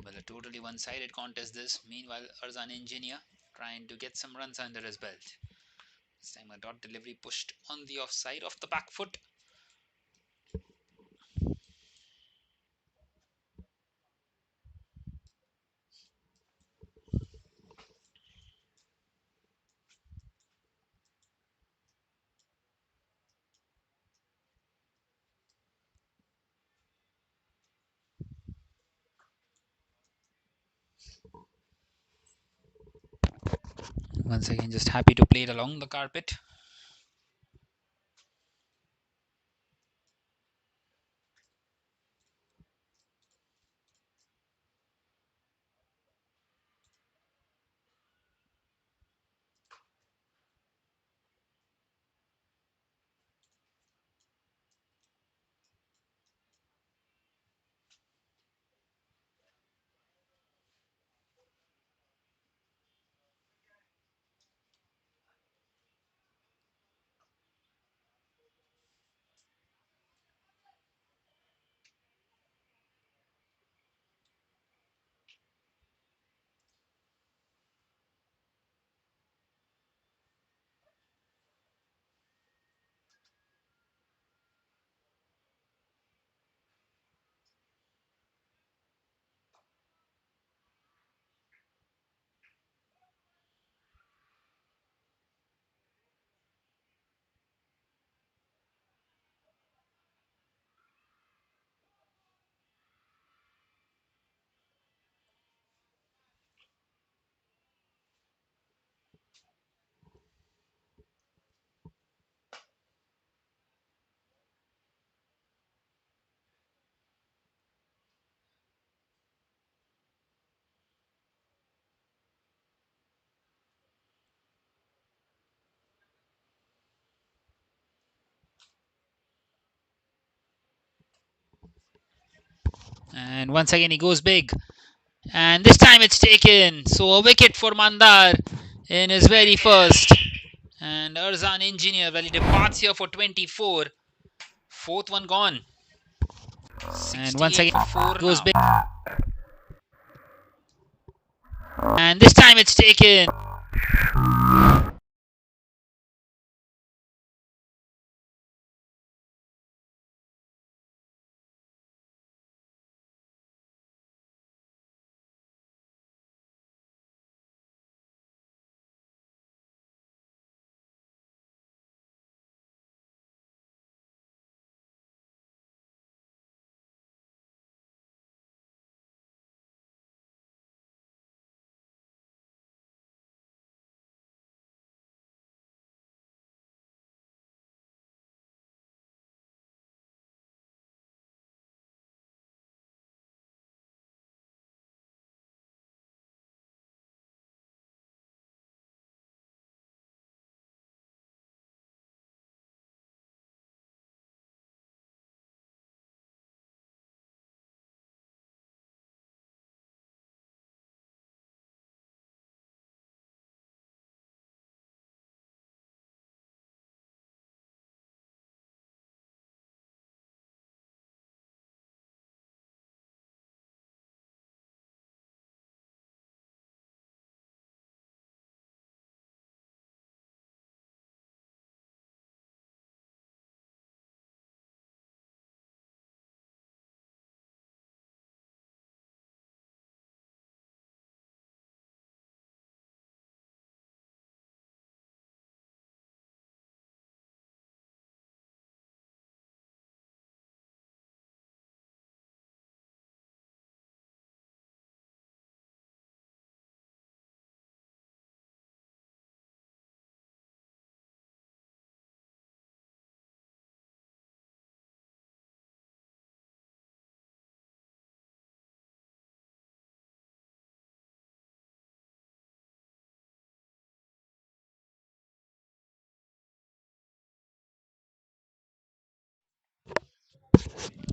Well, a totally one-sided contest this. Meanwhile, Arzan Engineer trying to get some runs under his belt. This time a dot delivery pushed on the offside off the back foot. Once again, just happy to play it along the carpet. And once again, he goes big. And this time it's taken. So a wicket for Mandar in his very first. And Arzan Engineer, well, he departs here for 24. Fourth one gone. And once again, goes big. And this time it's taken.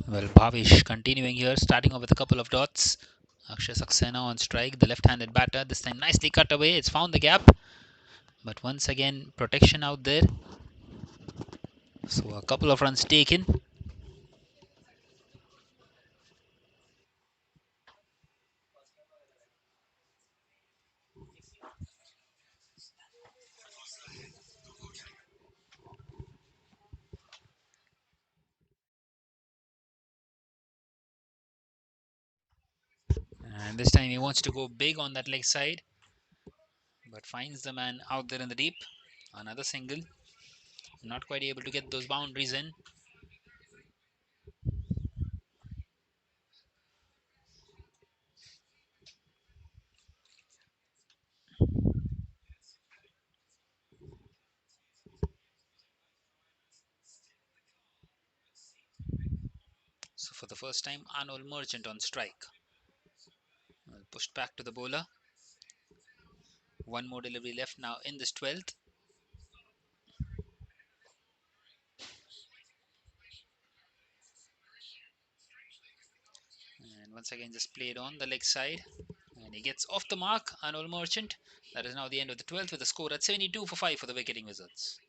Well, Bhavish continuing here, starting off with a couple of dots. Akshay Saxena on strike, the left-handed batter. This time nicely cut away. It's found the gap, but once again protection out there. So a couple of runs taken. And this time he wants to go big on that leg side, but finds the man out there in the deep. Another single. Not quite able to get those boundaries in. So for the first time, Arnold Merchant on strike. Well, pushed back to the bowler. One more delivery left now in this 12th. And once again just played on the leg side. And he gets off the mark, Arnold Merchant. That is now the end of the 12th with a score at 72 for 5 for the Wicketing Wizards.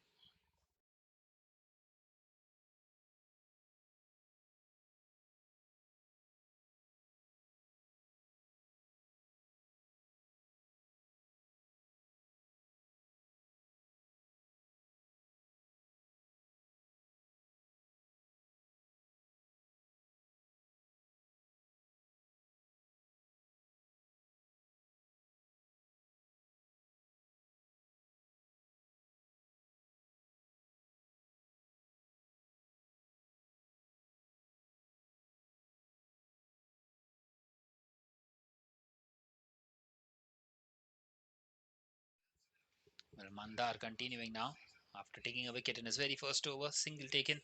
Well, Mandar continuing now after taking a wicket in his very first over. Single taken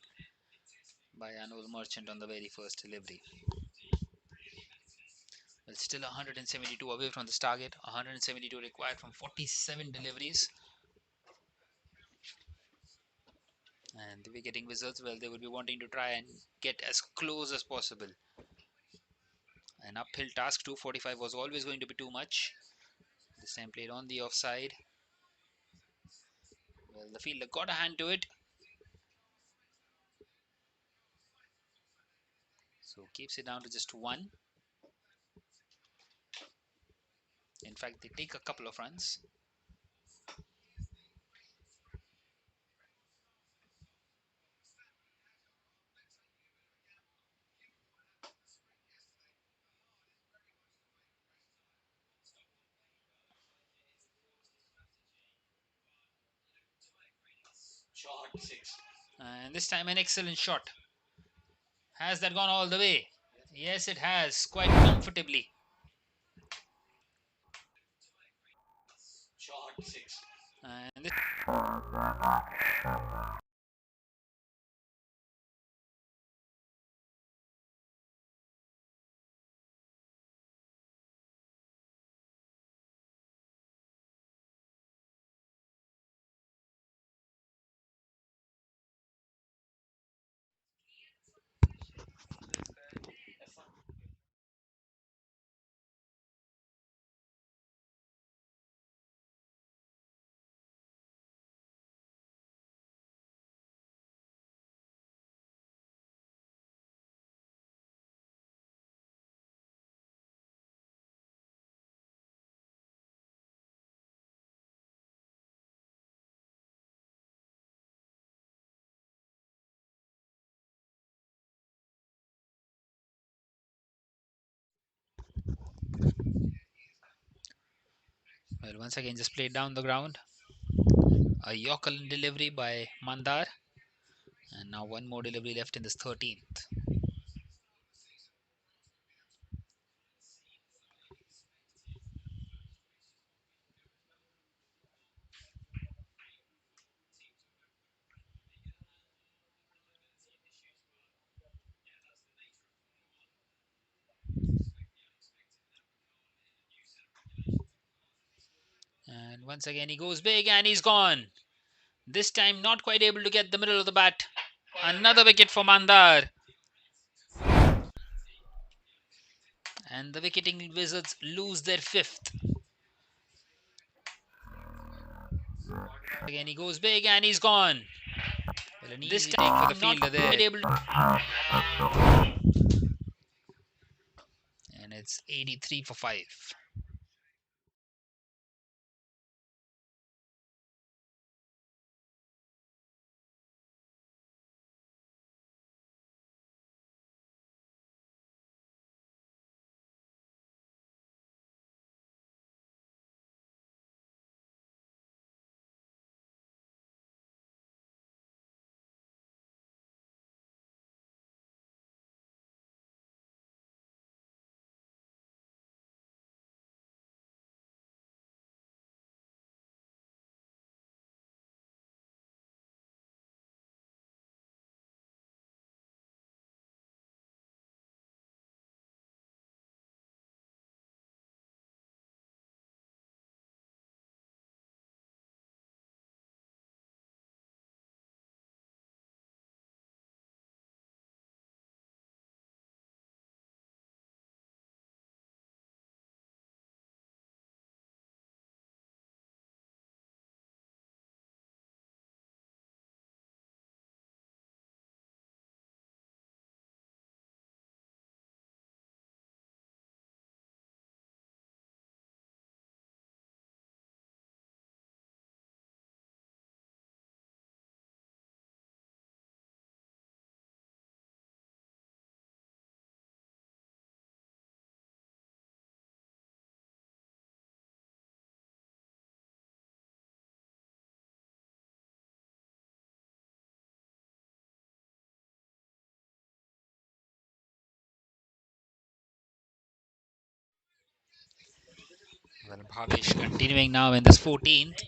by Arnold Merchant on the very first delivery. Well, still 172 away from this target. 172 required from 47 deliveries. And the Wicketing Wizards, well, they will be wanting to try and get as close as possible. An uphill task, 245 was always going to be too much. This time played on the offside. Well, the fielder got a hand to it. So keeps it down to just one. In fact, they take a couple of runs. And this time an excellent shot. Has that gone all the way? Yes, it has, quite comfortably. And this well, once again just played down the ground. A Yorker delivery by Mandar. And now one more delivery left in this 13th. And once again he goes big and he's gone. This time not quite able to get the middle of the bat. Another wicket for Mandar. And the Wicketing Wizards lose their fifth. Again, he goes big and he's gone. Well, an easy take for the fielder there. And it's 83 for 5. Well, Bhavesh continuing now in this 14th.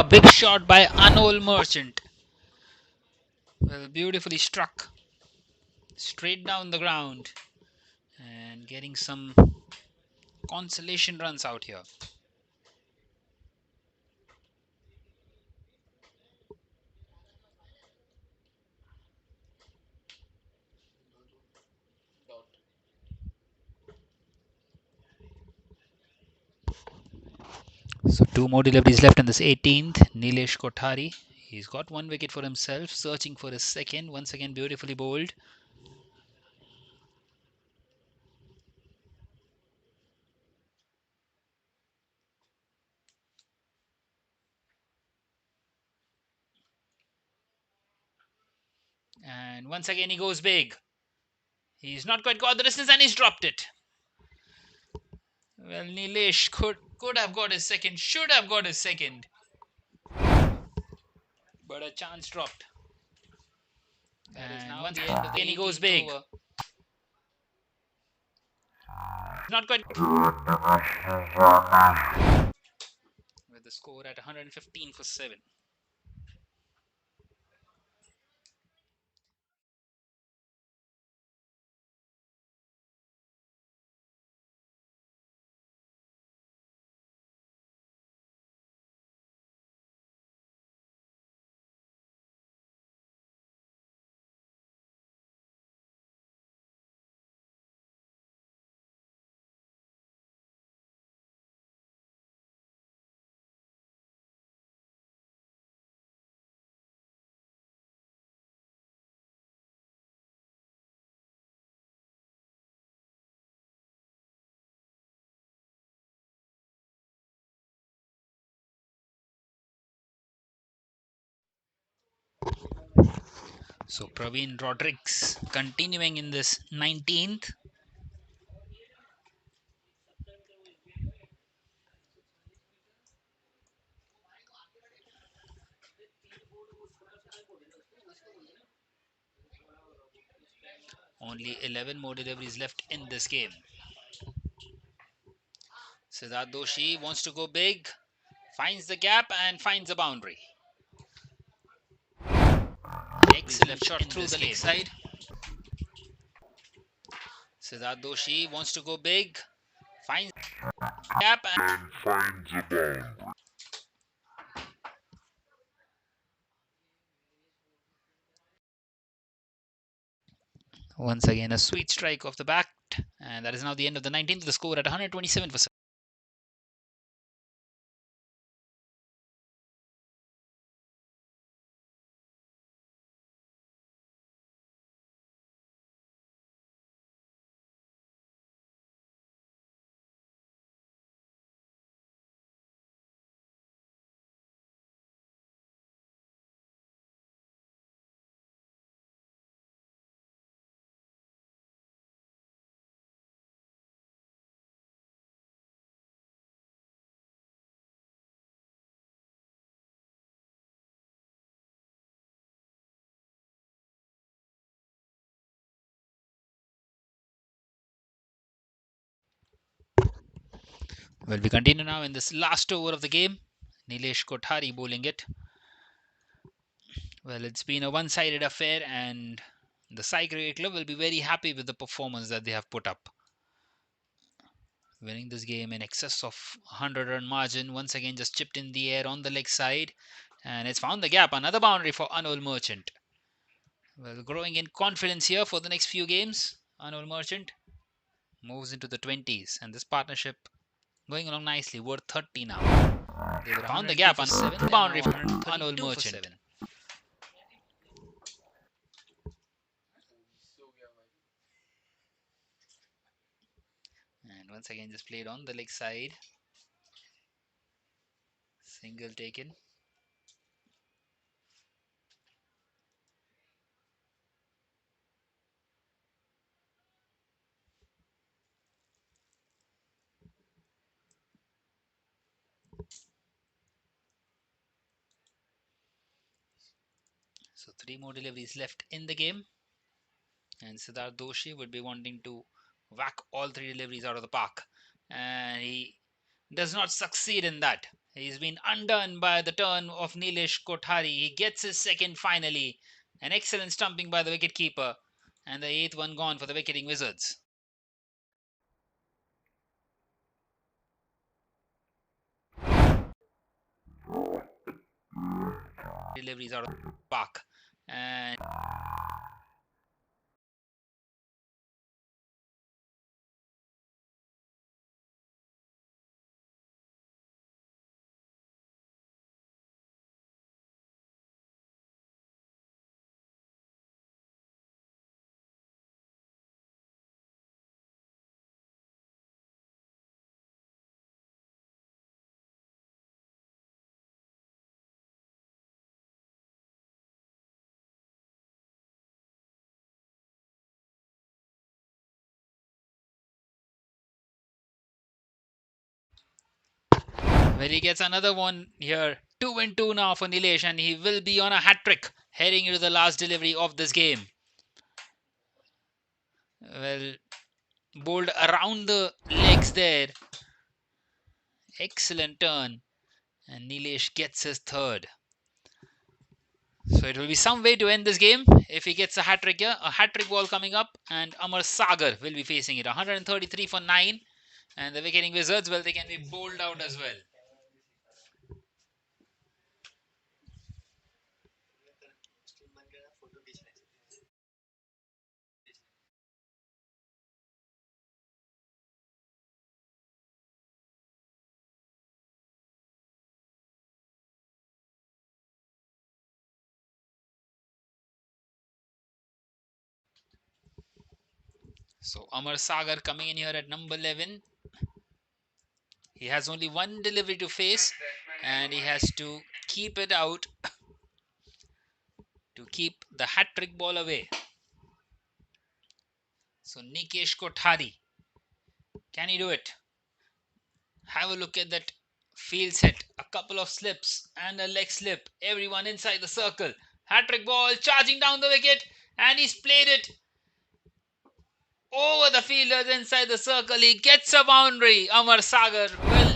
big shot by Anol Merchant. Well, beautifully struck straight down the ground and getting some consolation runs out here. So two more deliveries left in this 18th. Nilesh Kothari. He's got one wicket for himself, searching for his second. Once again, beautifully bowled. And once again, he goes big. He's not quite got the distance and he's dropped it. Well, Nilesh could have got his second, should have got his second. But a chance dropped. And once again, he goes big. Over. Not quite. With the score at 115 for 7. So Praveen Rodrigues continuing in this 19th. Only 11 more deliveries left in this game. Siddharth Doshi wants to go big, finds the gap and finds a boundary. Excellent shot through the leg side. Siddharth Doshi wants to go big, finds the gap and finds a boundary. Once again, a sweet strike off the bat, and that is now the end of the 19th. The score at 127 for. Well, we continue now in this last over of the game. Nilesh Kothari bowling it. Well, it's been a one-sided affair, and the Sai Cricket Club will be very happy with the performance that they have put up. Winning this game in excess of 100 run margin, once again just chipped in the air on the leg side, and it's found the gap. Another boundary for Anol Merchant. Well, growing in confidence here for the next few games. Anol Merchant moves into the 20s, and this partnership going along nicely. Worth 30 now. They were found the gap on 7 boundary for Anol Merchant. And once again, just played on the leg side. Single taken. So three more deliveries left in the game. And Siddharth Doshi would be wanting to whack all three deliveries out of the park. And he does not succeed in that. He's been undone by the turn of Nilesh Kothari. He gets his second finally. An excellent stumping by the wicketkeeper. And the eighth one gone for the Wicketing Wizards. Deliveries out of the park. And well, he gets another one here. 2 and 2 now for Nilesh, and he will be on a hat trick heading into the last delivery of this game. Well, bowled around the legs there. Excellent turn. And Nilesh gets his third. So it will be some way to end this game if he gets a hat trick here. A hat trick ball coming up, and Amar Sagar will be facing it. 133 for 9. And the Wicketing Wizards, well, they can be bowled out as well. So Amar Sagar coming in here at number 11. He has only one delivery to face, and he has to keep it out to keep the hat trick ball away. So Nikesh Kothari, can he do it? Have a look at that field set. A couple of slips and a leg slip. Everyone inside the circle. Hat trick ball charging down the wicket, and he's played it over the fielders inside the circle. He gets a boundary. Amar Sagar, well,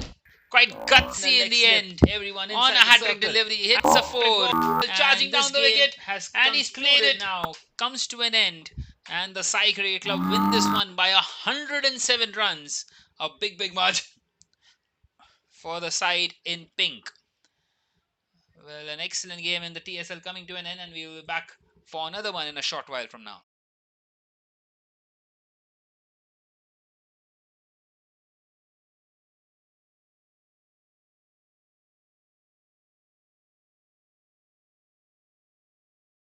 quite gutsy in the end. Everyone on a hat trick delivery, he hits a four, charging down the wicket, and he's played it now. Comes to an end, and the Sai Cricket Club win this one by 107 runs. A big margin for the side in pink. Well, an excellent game in the TSL coming to an end, and we will be back for another one in a short while from now.